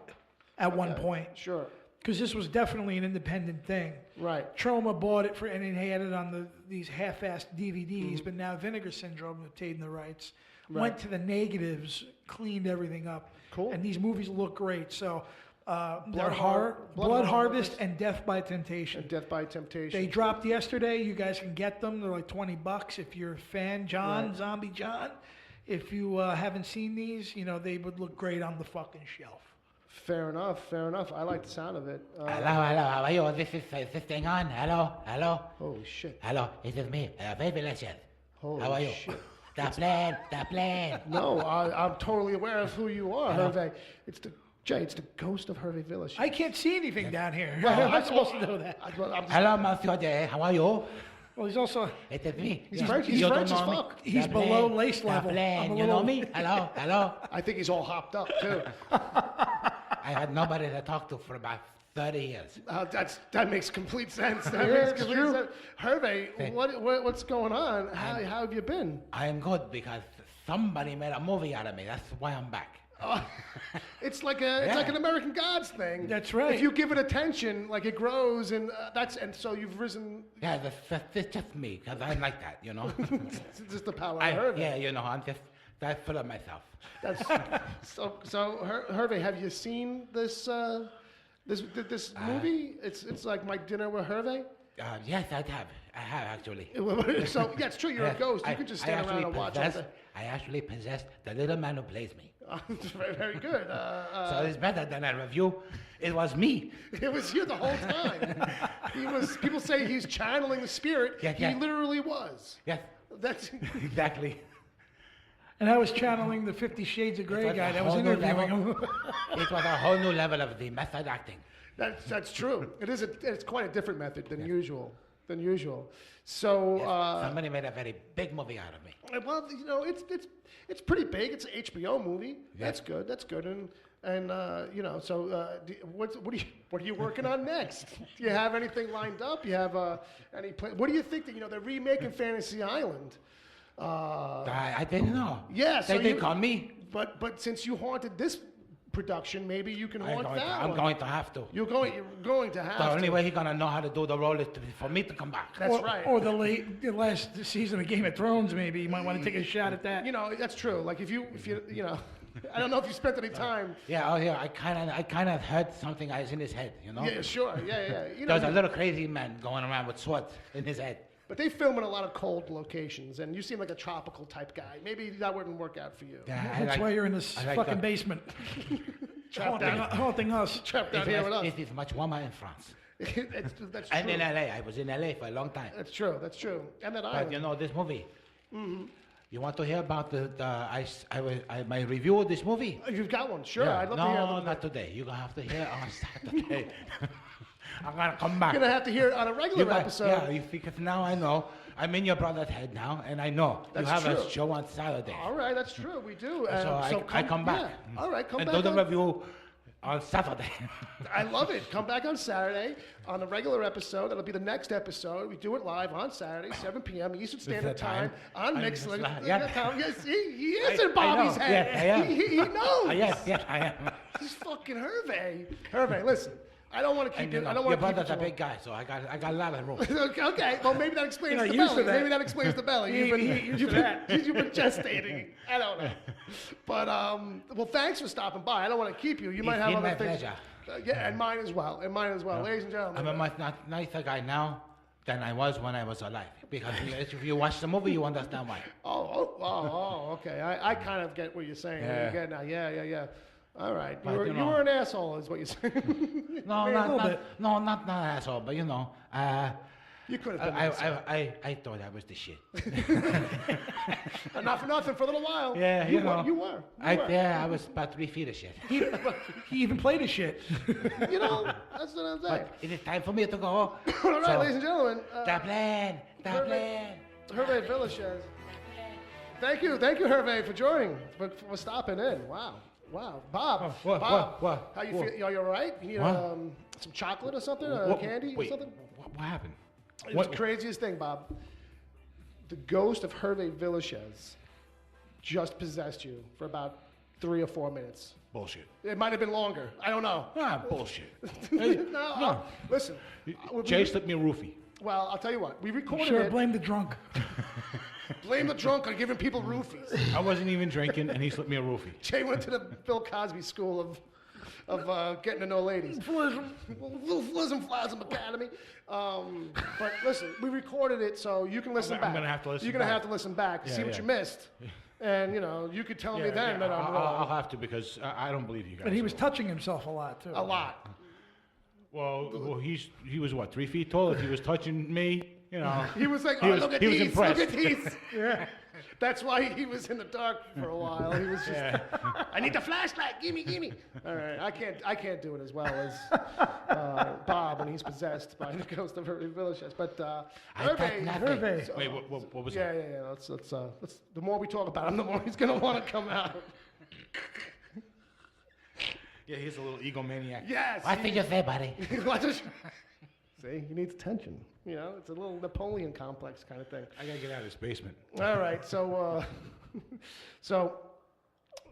at one point Sure. because this was definitely an independent thing. Right. Troma bought it and they had it on these half-assed DVDs, but now Vinegar Syndrome obtained the rights, went to the negatives, cleaned everything up. Cool. And these movies look great. So Blood Blood Harvest and Death by Temptation. And Death by Temptation. They dropped yesterday. You guys can get them. They're like $20 if you're a fan. Zombie John. If you haven't seen these, they would look great on the fucking shelf. Fair enough. I like the sound of it. Hello, how are you? Is this thing on? Hello. Holy shit. Hello, it is me, Baby Legend. Holy How are you? shit. The plane. No, I'm totally aware of who you are, Hervé. It's the ghost of Hervé Village. I can't see anything down here. Well, How am I supposed to know that? Hello, Monsieur J. How are you? Well, he's also It is me. He's French as fuck. he's The below plane. lace The level. plane. I'm a You know little- me? Hello. I think he's all hopped up too. I had nobody to talk to for about 30 years. That makes complete sense. That Yeah, makes it's complete true. sense. Hervé, what's going on? How have you been? I am good because somebody made a movie out of me. That's why I'm back. It's like an American Gods thing. That's right. If you give it attention, like it grows, and so you've risen. Yeah, that's just me because I'm like that, It's just the power of Hervé. Yeah, I'm just that full of myself. That's so. Hervé, have you seen this movie? It's like My Dinner with Hervé. Yes, I have actually. So yeah, it's true. You're a ghost. You can just stand around and watch. I actually possess the little man who plays me. Very, very good. So it's better than a review. It was me. It was you the whole time. People say he's channeling the spirit. Yeah. He literally was. Yes, That's exactly. And I was channeling the 50 Shades of Grey was guy a that was whole new interviewing level. him. It was a whole new level of the method acting. that's true. It's quite a different method than usual. So Yes, somebody made a very big movie out of me. well, it's pretty big. It's an HBO movie. Yeah. That's good. And what are you working on next? Do you have anything lined up? You have any plan? What do you think that they're remaking Fantasy Island? I didn't know. Yeah, so they did you- call me. But since you haunted this production, maybe you can haunt that I'm one. going to have to. You're going to have The to. only way he's gonna know how to do the role is for me to come back. That's right. Or the last season of Game of Thrones, maybe. You might want to take a shot at that. That's true. Like if you I don't know if you spent any time. Yeah, I kind of heard something is in his head, Yeah, sure. Yeah. There's a little crazy man going around with swords in his head. But they film in a lot of cold locations, and you seem like a tropical type guy. Maybe that wouldn't work out for you. Yeah, That's why you're in this I like fucking that. basement. Trapped down, Haunting us. trapped down here with us. It is much warmer in France. That's And true. in LA, I was in LA for a long time. That's true. And that But island. this movie. You want to hear about my review of this movie? You've got one. Sure. Yeah. I'd love no, to hear not today. You're gonna have to hear on Saturday. I'm gonna come back. You're going to have to hear it on a regular You got- episode. Yeah, because now I know. I'm in your brother's head now, and I know That's you have true. a show on Saturday. All right, that's true. We do. So I come back. Yeah. All right, come and back. do the on- review on Saturday. I love it. Come back on Saturday on a regular episode. That'll be the next episode. We do it live on Saturday, 7 p.m. Eastern Standard Time on On Mixlr. Mixlr, yeah. Yes, he is I in Bobby's know. head. Yes, I am. He knows. yes, I am. He's fucking Hervé. Hervé, listen. I don't want to keep And you. you I know, don't want your to keep brother's you a too big guy, so I got a lot of room. long. Okay, well maybe that explains You're the not used to belly. that. Maybe that explains the belly. You've been gestating. I don't know. But well, thanks for stopping by. I don't want to keep you. You might It's have been other my things. pleasure. Yeah, and mine as well. Ladies and gentlemen. I'm a much nicer guy now than I was when I was alive. Because if you watch the movie, you understand why. Okay. I kind of get what you're saying. Yeah. You get now. Yeah. All right. But, You you know- were an asshole, is what you're saying. No, Maybe a little not an asshole, but You could have been. an asshole. I thought I was the shit. Not for nothing. For a little while. Yeah, you you know. were. You were. I was about 3 feet of shit. He even played a shit. That's what I'm saying. But it is time for me to go. All right, So, ladies and gentlemen. the plan. Hervé Villachez. Thank you, Hervé, for joining, for stopping in. Wow. Bob. What? Bob, What? how you What? feel? Are you all right? You need What? some chocolate or something? What- Candy wait, or something? What happened? It was the craziest thing, Bob. The ghost of Hervé Villachez just possessed you for about 3 or 4 minutes. Bullshit. It might have been longer. I don't know. Bullshit. No. Listen. Jay slipped me a roofie. Well, I'll tell you what. We recorded Sure, it. blame the drunk. Blame the drunk on giving people roofies. I wasn't even drinking, and he slipped me a roofie. Jay went to the Bill Cosby School of getting to know ladies. Flism Flasm Academy. But listen, we recorded it, so you can listen back. I'm gonna have to listen You're gonna back. have to listen back, Yeah, see what yeah. you missed, and you could tell me then that I'm wrong. I'll have to because I don't believe you guys. But he was touching himself a lot, too. A lot. Well, he was what, 3 feet tall? If he was touching me, He was like, He was- look at he was these, impressed. look at these. Yeah. That's why he was in the dark for a while. He was just, I need the flashlight, gimme. All right, I can't do it as well as Bob when he's possessed by the ghost of Hervey Village. But Hervey. so- Wait, what was yeah, that? yeah. Let's. The more we talk about him, the more he's gonna want to come out. Yeah, he's a little egomaniac. Yes. What did you say, buddy? See, he needs attention. It's a little Napoleon complex kind of thing. I gotta get out of this basement. All right, so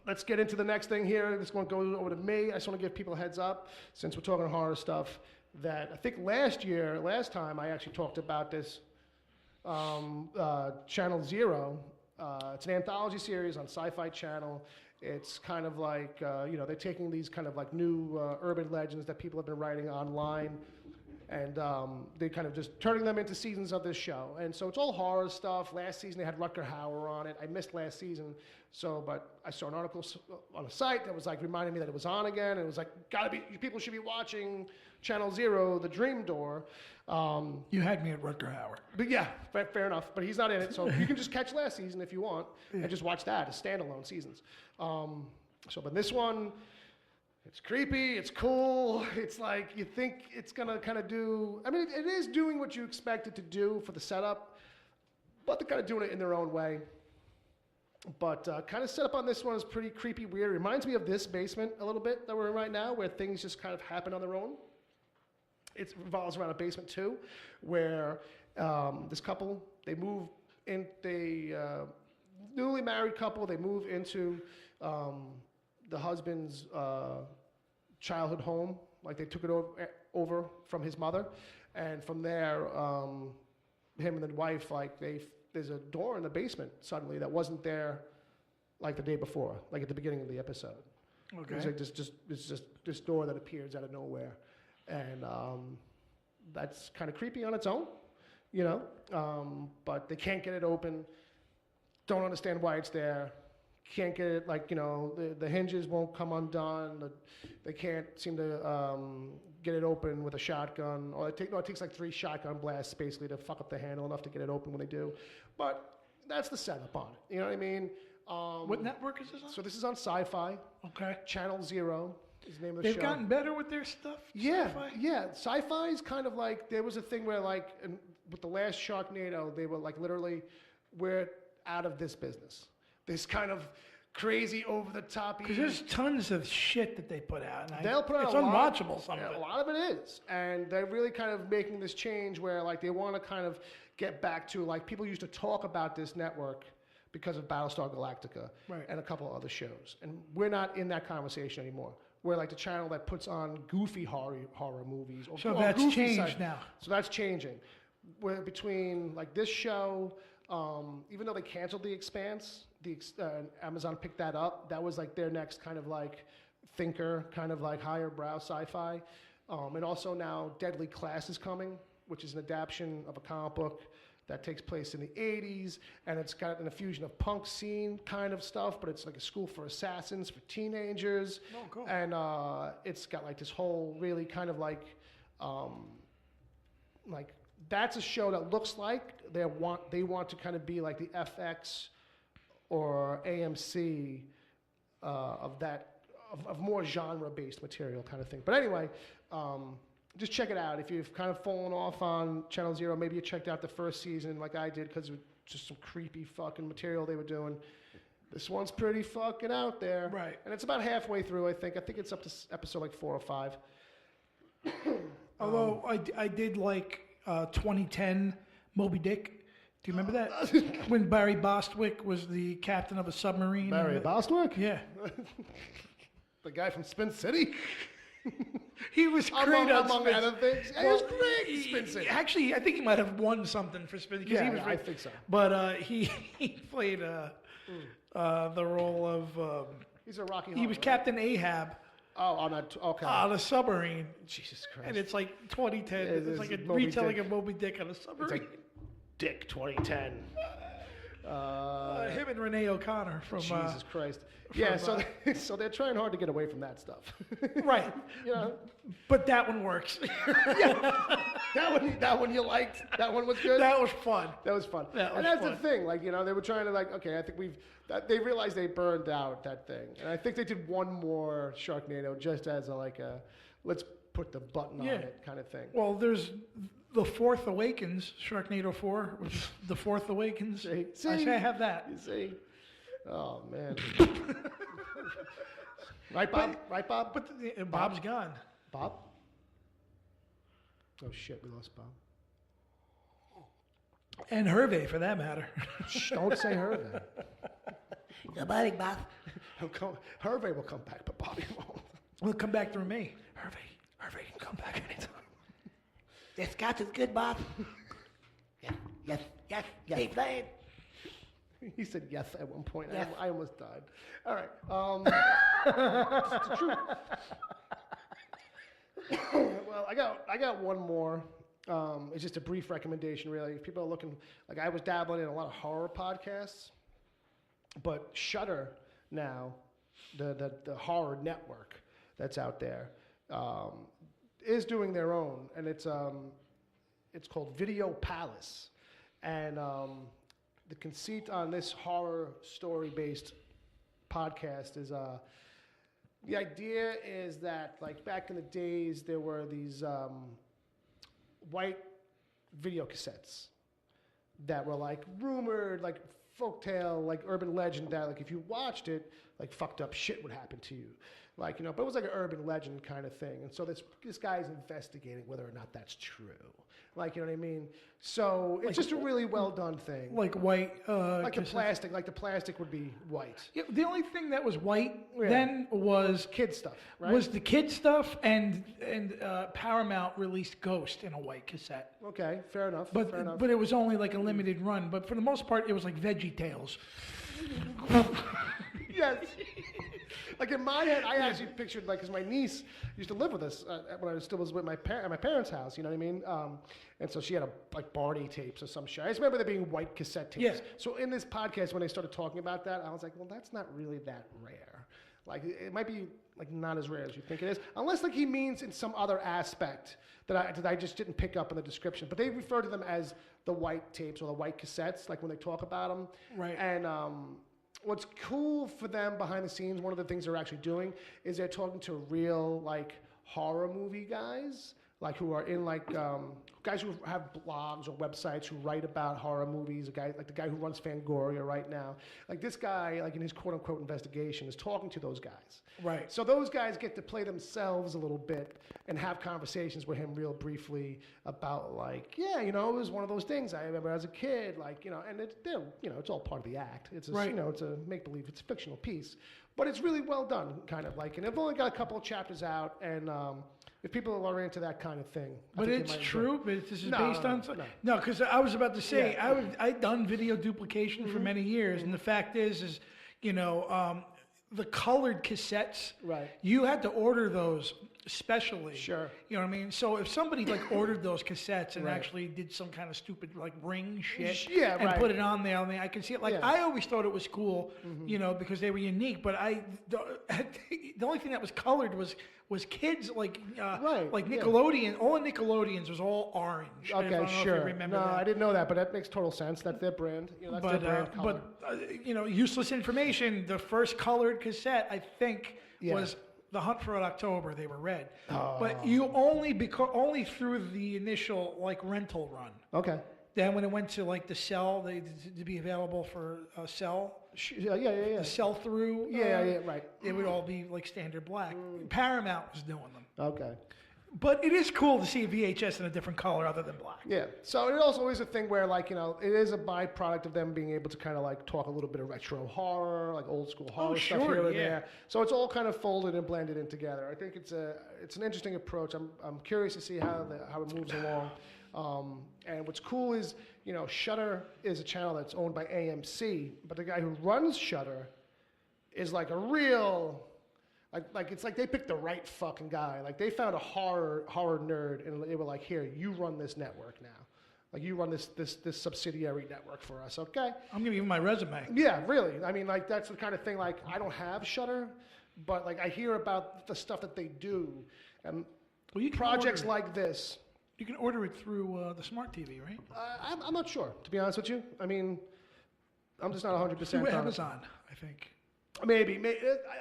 let's get into the next thing here. This one goes over to me. I just want to give people a heads up, since we're talking horror stuff, that I think last time I actually talked about this Channel Zero. It's an anthology series on Sci-Fi Channel. It's kind of like, they're taking these kind of like new urban legends that people have been writing online, and they kind of just turning them into seasons of this show. And so it's all horror stuff. Last season they had Rutger Hauer on it. I missed last season, but I saw an article on a site that was like reminding me that it was on again. And it was like, people should be watching Channel Zero, The Dream Door. You had me at Rutger Hauer. But yeah, fair enough. But he's not in it, so you can just catch last season if you want, and just watch that as standalone seasons. But this one, it's creepy, it's cool, it's like you think it's gonna kind of do, I mean, it is doing what you expect it to do for the setup, but they're kind of doing it in their own way. But kind of setup on this one is pretty creepy, weird. It reminds me of this basement a little bit that we're in right now, where things just kind of happen on their own. It revolves around a basement too, where this couple, they move in, newly married couple, they move into the husband's childhood home, like they took it over from his mother, and from there, him and the wife, like there's a door in the basement suddenly that wasn't there, like the day before, like at the beginning of the episode. Okay. It's like it's just this door that appears out of nowhere, and that's kind of creepy on its own, but they can't get it open. Don't understand why it's there. Can't get it, the hinges won't come undone. They can't seem to get it open with a shotgun. Or it takes like 3 shotgun blasts basically to fuck up the handle enough to get it open when they do. But that's the setup on it. You know what I mean? What network is this on? So this is on Sci-Fi. Okay. Channel Zero is the name of the They've show. gotten better with their stuff? Yeah, Sci-Fi? yeah. Sci-Fi is kind of like, there was a thing where with the last Sharknado, they were like literally, we're out of this business. This kind of crazy, over-the-top. Because there's tons of shit that they put out. And They'll put out it's a lot. unwatchable, some of it. A lot of it is. And they're really kind of making this change where they want to kind of get back to, people used to talk about this network because of Battlestar Galactica and a couple of other shows. And we're not in that conversation anymore. We're like the channel that puts on goofy horror movies. So or that's goofy changed now. So that's changing. We're between this show, even though they canceled The Expanse, Amazon picked that up. That was their next kind of thinker, kind of higher brow sci-fi. And also now Deadly Class is coming, which is an adaptation of a comic book that takes place in the 80s, and it's got an infusion of punk scene kind of stuff, but it's like a school for assassins for teenagers. Oh, cool. And it's got this whole really kind of that's a show that looks like they want to kind of be like the FX or AMC of more genre-based material kind of thing. But anyway, just check it out. If you've kind of fallen off on Channel Zero, maybe you checked out the first season like I did because it was just some creepy fucking material they were doing. This one's pretty fucking out there. Right. And it's about halfway through, I think. I think it's up to episode 4 or 5. Although I did like 2010 Moby Dick. Do you remember that? When Barry Bostwick was the captain of a submarine. Barry Bostwick? Yeah. The guy from Spin City? He was great among Spin other things. Yeah, he was great in Spin City. Actually, I think he might have won something for Spin City. Yeah, I think so. But he played the role of... He's a Rocky he Horror, was right? Captain Ahab Oh, on a... Okay. on a submarine. Jesus Christ. And it's like 2010. Yeah, it's like a Moby retelling Dick. of Moby Dick on a It's submarine. like Dick 2010. Him and Renee O'Connor from... Jesus Christ. Yeah, from, so they're trying hard to get away from that stuff. right. You know? But that one works. That one you liked? That one was good? That was fun. That was fun. That was and that's fun. the thing. Like, you know, they were trying to, like, okay, I think they realized they burned out that thing. And I think they did one more Sharknado just as let's put the button on it kind of thing. Well, there's The Fourth Awakens, Sharknado 4, which is The Fourth Awakens. See? I say I have that. You see? Oh, man. Right, Bob? Right, Bob? But Bob's gone. Bob? Oh, shit, we lost Bob. And Hervey, for that matter. Shh, don't say Hervey. Good morning, Bob. Hervey will come back, but Bobby won't. We'll come back through me. Hervey can come back anytime. This scotch is good, Bob. Yes. Keep playing. He said yes at one point. Yes. I almost died. All right. It's the truth. Well, I got one more. It's just a brief recommendation, really. If people are looking, like I was dabbling in a lot of horror podcasts, but Shudder now, the horror network that's out there, is doing their own, and it's called Video Palace, and the conceit on this horror story-based podcast is the idea is that, like, back in the days, there were these white video cassettes that were, like, rumored, like, folktale, like, urban legend that, like, if you watched it, like, fucked up shit would happen to you. Like, you know, but it was like an urban legend kind of thing. And so this guy's investigating whether or not that's true. Like, you know what I mean? So it's just a really well done thing. Like white. Like the cassettes. plastic would be white. Yeah, the only thing that was white Yeah. then was Kid stuff, right? was the kid stuff, and Paramount released Ghost in a white cassette. Okay, fair enough. But fair enough. but it was only like a limited run. But for the most part, it was like Veggie Tales. Yes. Like in my head, I actually pictured, like, because my niece used to live with us when I still was with at my parents' house, you know what I mean? And so she had like Barney tapes or some shit. I just remember there being white cassette tapes. Yeah. So in this podcast, when they started talking about that, I was like, well, that's not really that rare. Like, it might be like not as rare as you think it is, unless like he means in some other aspect that I just didn't pick up in the description. But they refer to them as the white tapes or the white cassettes, like when they talk about them. Right. And what's cool for them behind the scenes, one of the things they're actually doing is they're talking to real, like, horror movie guys, like, who are in, like, guys who have blogs or websites who write about horror movies, a guy like the guy who runs Fangoria right now. Like, this guy, like, in his quote-unquote investigation, is talking to those guys. Right. So those guys get to play themselves a little bit and have conversations with him real briefly about, like, yeah, you know, it was one of those things I remember as a kid, like, you know, and it's all part of the act. It's a, Right. you know, it's a make-believe, it's a fictional piece, but it's really well done, kind of like, and they've only got a couple of chapters out, and if people are into that kind of thing, I But think they it's might true. But this is No, based no, on no. no, because I was about to say Yeah. I'd done video duplication for many years, and the fact is you know the colored cassettes. Right. You had to order those specially. Sure. You know what I mean? So if somebody like ordered those cassettes and Right. actually did some kind of stupid like ring shit Yeah, and right. put it on there, I mean, I can see it. Like Yeah. I always thought it was cool, you know, because they were unique. But the only thing that was colored was kids like Right, like yeah. Nickelodeon. All the Nickelodeons was all orange. I don't know Okay, if sure. you remember No, that. I didn't know that, but that makes total sense. That's their brand. You know, that's their brand color. you know, useless information. The first colored cassette, I think, Yeah. was The Hunt for Red October. They were red, Oh. but you only through the initial like rental run. Okay. Then when it went to like the sell, they to be available for sell. Yeah. The sell through. Yeah, right. It would all be like standard black. Paramount was doing them. Okay. But it is cool to see a VHS in a different color other than black. Yeah. So it also is a thing where, like, it is a byproduct of them being able to kind of like talk a little bit of retro horror, like old school horror stuff sure, here and yeah. there. So it's all kind of folded and blended in together. I think it's an interesting approach. I'm curious to see how it moves along. And what's cool is, Shudder is a channel that's owned by AMC, but the guy who runs Shudder is like a real. Like it's like they picked the right fucking guy. Like they found a horror nerd, and they were like, "Here, you run this network now. Like you run this subsidiary network for us, okay?" I'm gonna give you my resume. Yeah, really. I mean, like that's the kind of thing. Like I don't have Shudder, but like I hear about the stuff that they do, and You can projects order, like this. you can order it through the smart TV, right? I'm not sure, to be honest with you. I mean, I'm just not 100% Through on it. Amazon, I think. Maybe.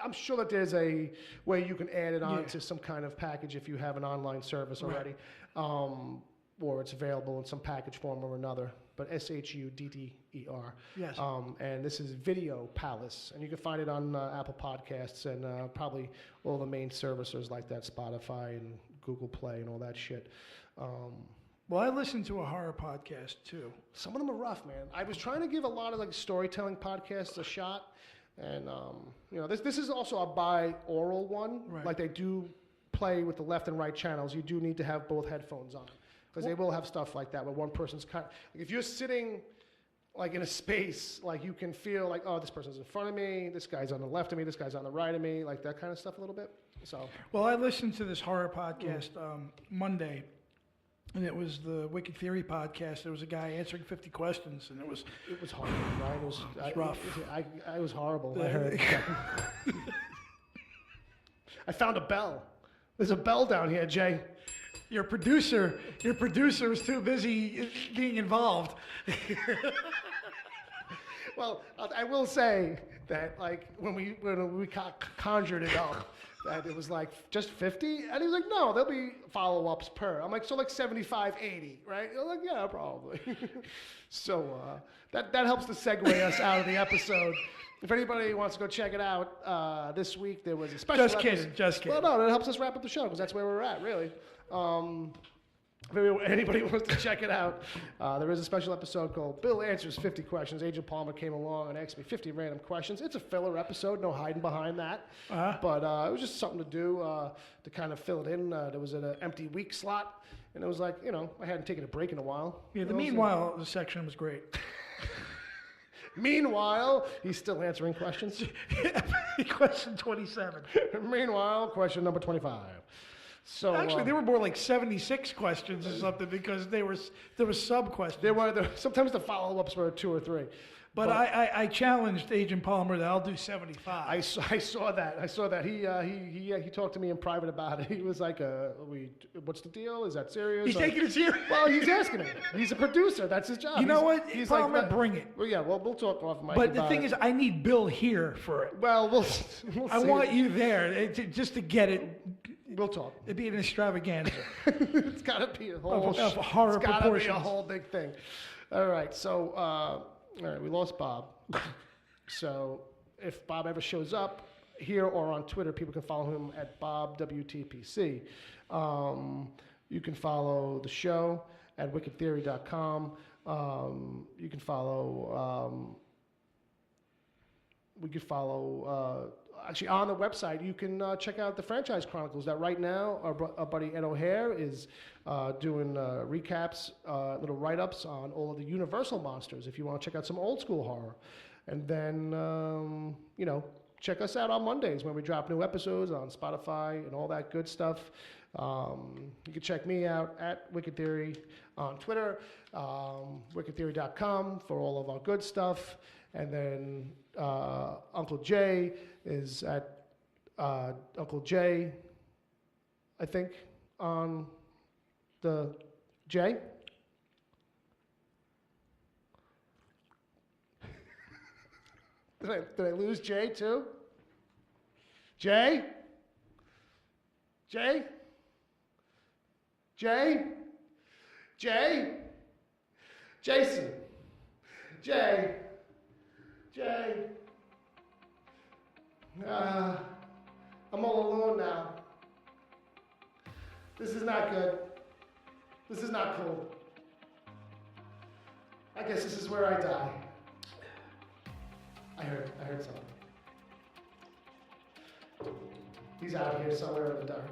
I'm sure that there's a way you can add it on Yeah. to some kind of package if you have an online service already, or it's available in some package form or another. But SHUDDER. Yes. And this is Video Palace, and you can find it on Apple Podcasts and probably all the main servicers like that, Spotify and Google Play and all that shit. Well, I listen to a horror podcast too. Some of them are rough, man. I was trying to give a lot of like storytelling podcasts a shot. And this is also a bi-aural one. Right. Like they do play with the left and right channels. You do need to have both headphones on because they will have stuff like that where one person's if you're sitting like in a space, like you can feel like, oh, this person's in front of me, this guy's on the left of me, this guy's on the right of me, like that kind of stuff a little bit. So Well, I listened to this horror podcast Monday, and it was the Wicked Theory podcast. There was a guy answering 50 questions, and it was horrible, right? It was rough. I was horrible. I heard. I found a bell. There's a bell down here, Jay. your producer was too busy being involved. Well, I will say that like when we conjured it up, that it was like just 50, and he was like, no, there'll be follow-ups per. I'm like, so like 75, 80, right? I'm like, yeah, probably. So that helps to segue us out of the episode. If anybody wants to go check it out, this week there was a special Just kidding. Well, no, that helps us wrap up the show because that's where we're at, really. If anybody wants to check it out, there is a special episode called Bill Answers 50 Questions. Agent Palmer came along and asked me 50 random questions. It's a filler episode, no hiding behind that. But it was just something to do to kind of fill it in. There was an empty week slot, and it was like, I hadn't taken a break in a while. Yeah, the meanwhile section was great. Meanwhile, he's still answering questions. Question 27. Meanwhile, question number 25. So Actually, there were more like 76 questions or something because there was sub questions. Sometimes the follow-ups were 2 or 3. But I challenged Agent Palmer that I'll do 75. I saw that. He talked to me in private about it. He was like, what's the deal? Is that serious? He's taking it serious. Well, he's asking me. He's a producer. That's his job. You know what? He's Palmer, like, bring it. Well, yeah. Well, we'll talk off mic. But the thing is, I need Bill here for it. Well, we'll I see. want you there just to get it. We'll talk. It'd be an extravaganza. It's got to be a whole Of horror It's got to be a proportions. whole big thing. All right. So, all right, we lost Bob. So, if Bob ever shows up here or on Twitter, people can follow him at BobWTPC. You can follow the show at wickedtheory.com. You can follow. We could follow. Actually, on the website, you can check out the Franchise Chronicles. That right now, our buddy Ed O'Hare is doing recaps, little write-ups on all of the Universal monsters. If you want to check out some old school horror, and then check us out on Mondays when we drop new episodes on Spotify and all that good stuff. You can check me out at Wicked Theory on Twitter, wickedtheory.com for all of our good stuff, and then Uncle Jay is at Uncle Jay, I think, on the Jay. Did I lose Jay too? Jay? Jay? Jay? Jay? Jason? Jay? Jay? I'm all alone now. This is not good. This is not cool. I guess this is where I die. I heard something. He's out here somewhere in the dark.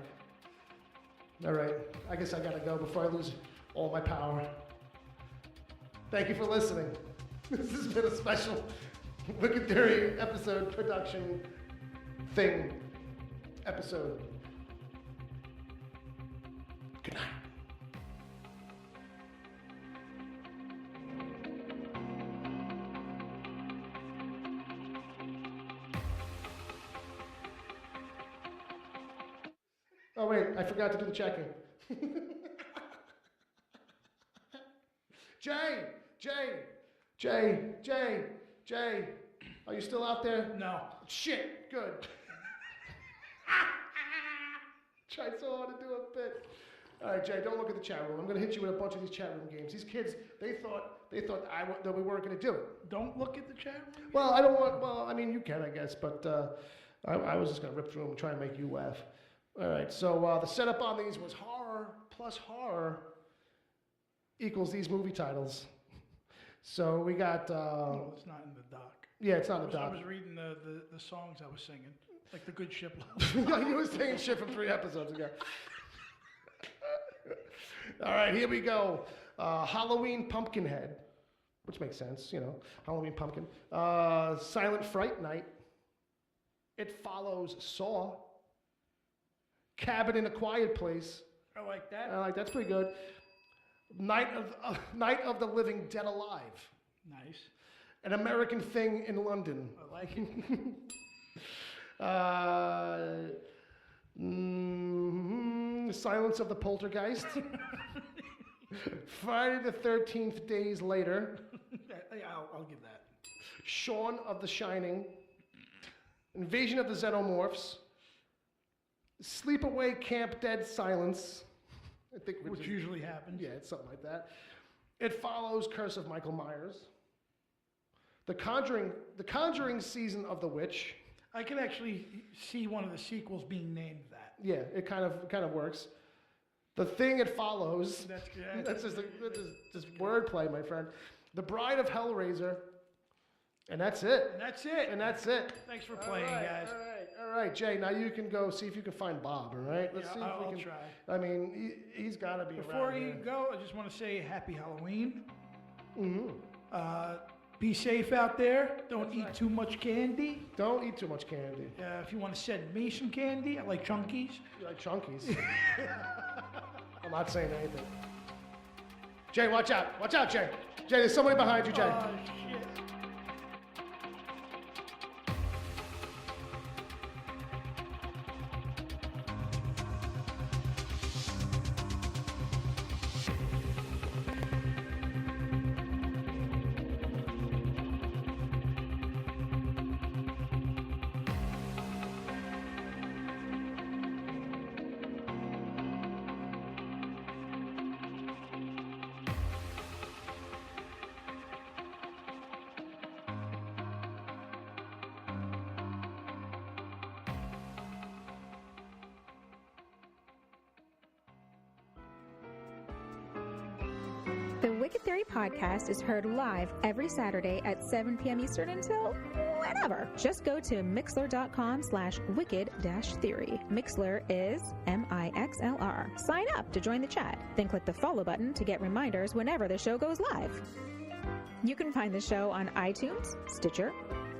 All right, I guess I gotta go before I lose all my power. Thank you for listening. This has been a special Wicked Theory episode production thing episode. Good night. Oh wait, I forgot to do the checking. Jay, are you still out there? No. Shit, good. Tried so hard to do a bit. All right, Jay, don't look at the chat room. I'm going to hit you with a bunch of these chat room games. These kids, they thought that we weren't going to do it. Don't look at the chat room? Well, I don't want, well, I mean, you can, I guess, but I was just going to rip through them and try and make you laugh. All right, so the setup on these was horror plus horror equals these movie titles. So we got... No, it's not in the doc. Yeah, it's not in the I doc. was reading the songs I was singing, like the good ship. You was saying shit from 3 episodes ago. All right, here we go. Halloween Pumpkinhead, which makes sense, you know, Halloween Pumpkin. Silent Fright Night. It Follows Saw. Cabin in a Quiet Place. I like that. That's pretty good. Night of the Living Dead Alive. Nice. An American Thing in London. I like it. Silence of the Poltergeist. Friday the 13th Days Later. I'll give that. Shaun of the Shining. Invasion of the Xenomorphs. Sleepaway Camp Dead Silence. I think Which usually happens. yeah, it's something like that. It Follows Curse of Michael Myers. The Conjuring Season of the Witch. I can actually see one of the sequels being named that. Yeah, it kind of works. The Thing It Follows. That's good. That's just wordplay, my friend. The Bride of Hellraiser. And that's it. And that's it. And that's it. Thanks for playing, guys. All right, Jay. Now you can go see if you can find Bob. All right. Let's see if I'll we can. try. I mean, he's got to be Before around you here. go, I just want to say Happy Halloween. Mm-hmm. Be safe out there. Don't eat too much candy. Don't eat too much candy. If you want to send me some candy, I like Chunkies. You like Chunkies. I'm not saying anything. Jay, watch out. Watch out, Jay. Jay, there's somebody behind you, Jay. Oh, shit. The Wicked Theory podcast is heard live every Saturday at 7 p.m. Eastern until whenever. Just go to mixler.com/wicked-theory. Mixler is MIXLR. Sign up to join the chat. Then click the follow button to get reminders whenever the show goes live. You can find the show on iTunes, Stitcher,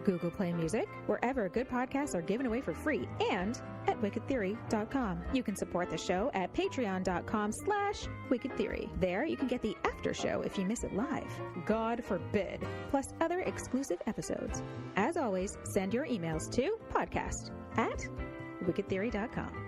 Google Play Music, wherever good podcasts are given away for free, and at wickedtheory.com. You can support the show at patreon.com/wickedtheory. There you can get the after show if you miss it live. God forbid. Plus other exclusive episodes. As always, send your emails to podcast@wickedtheory.com.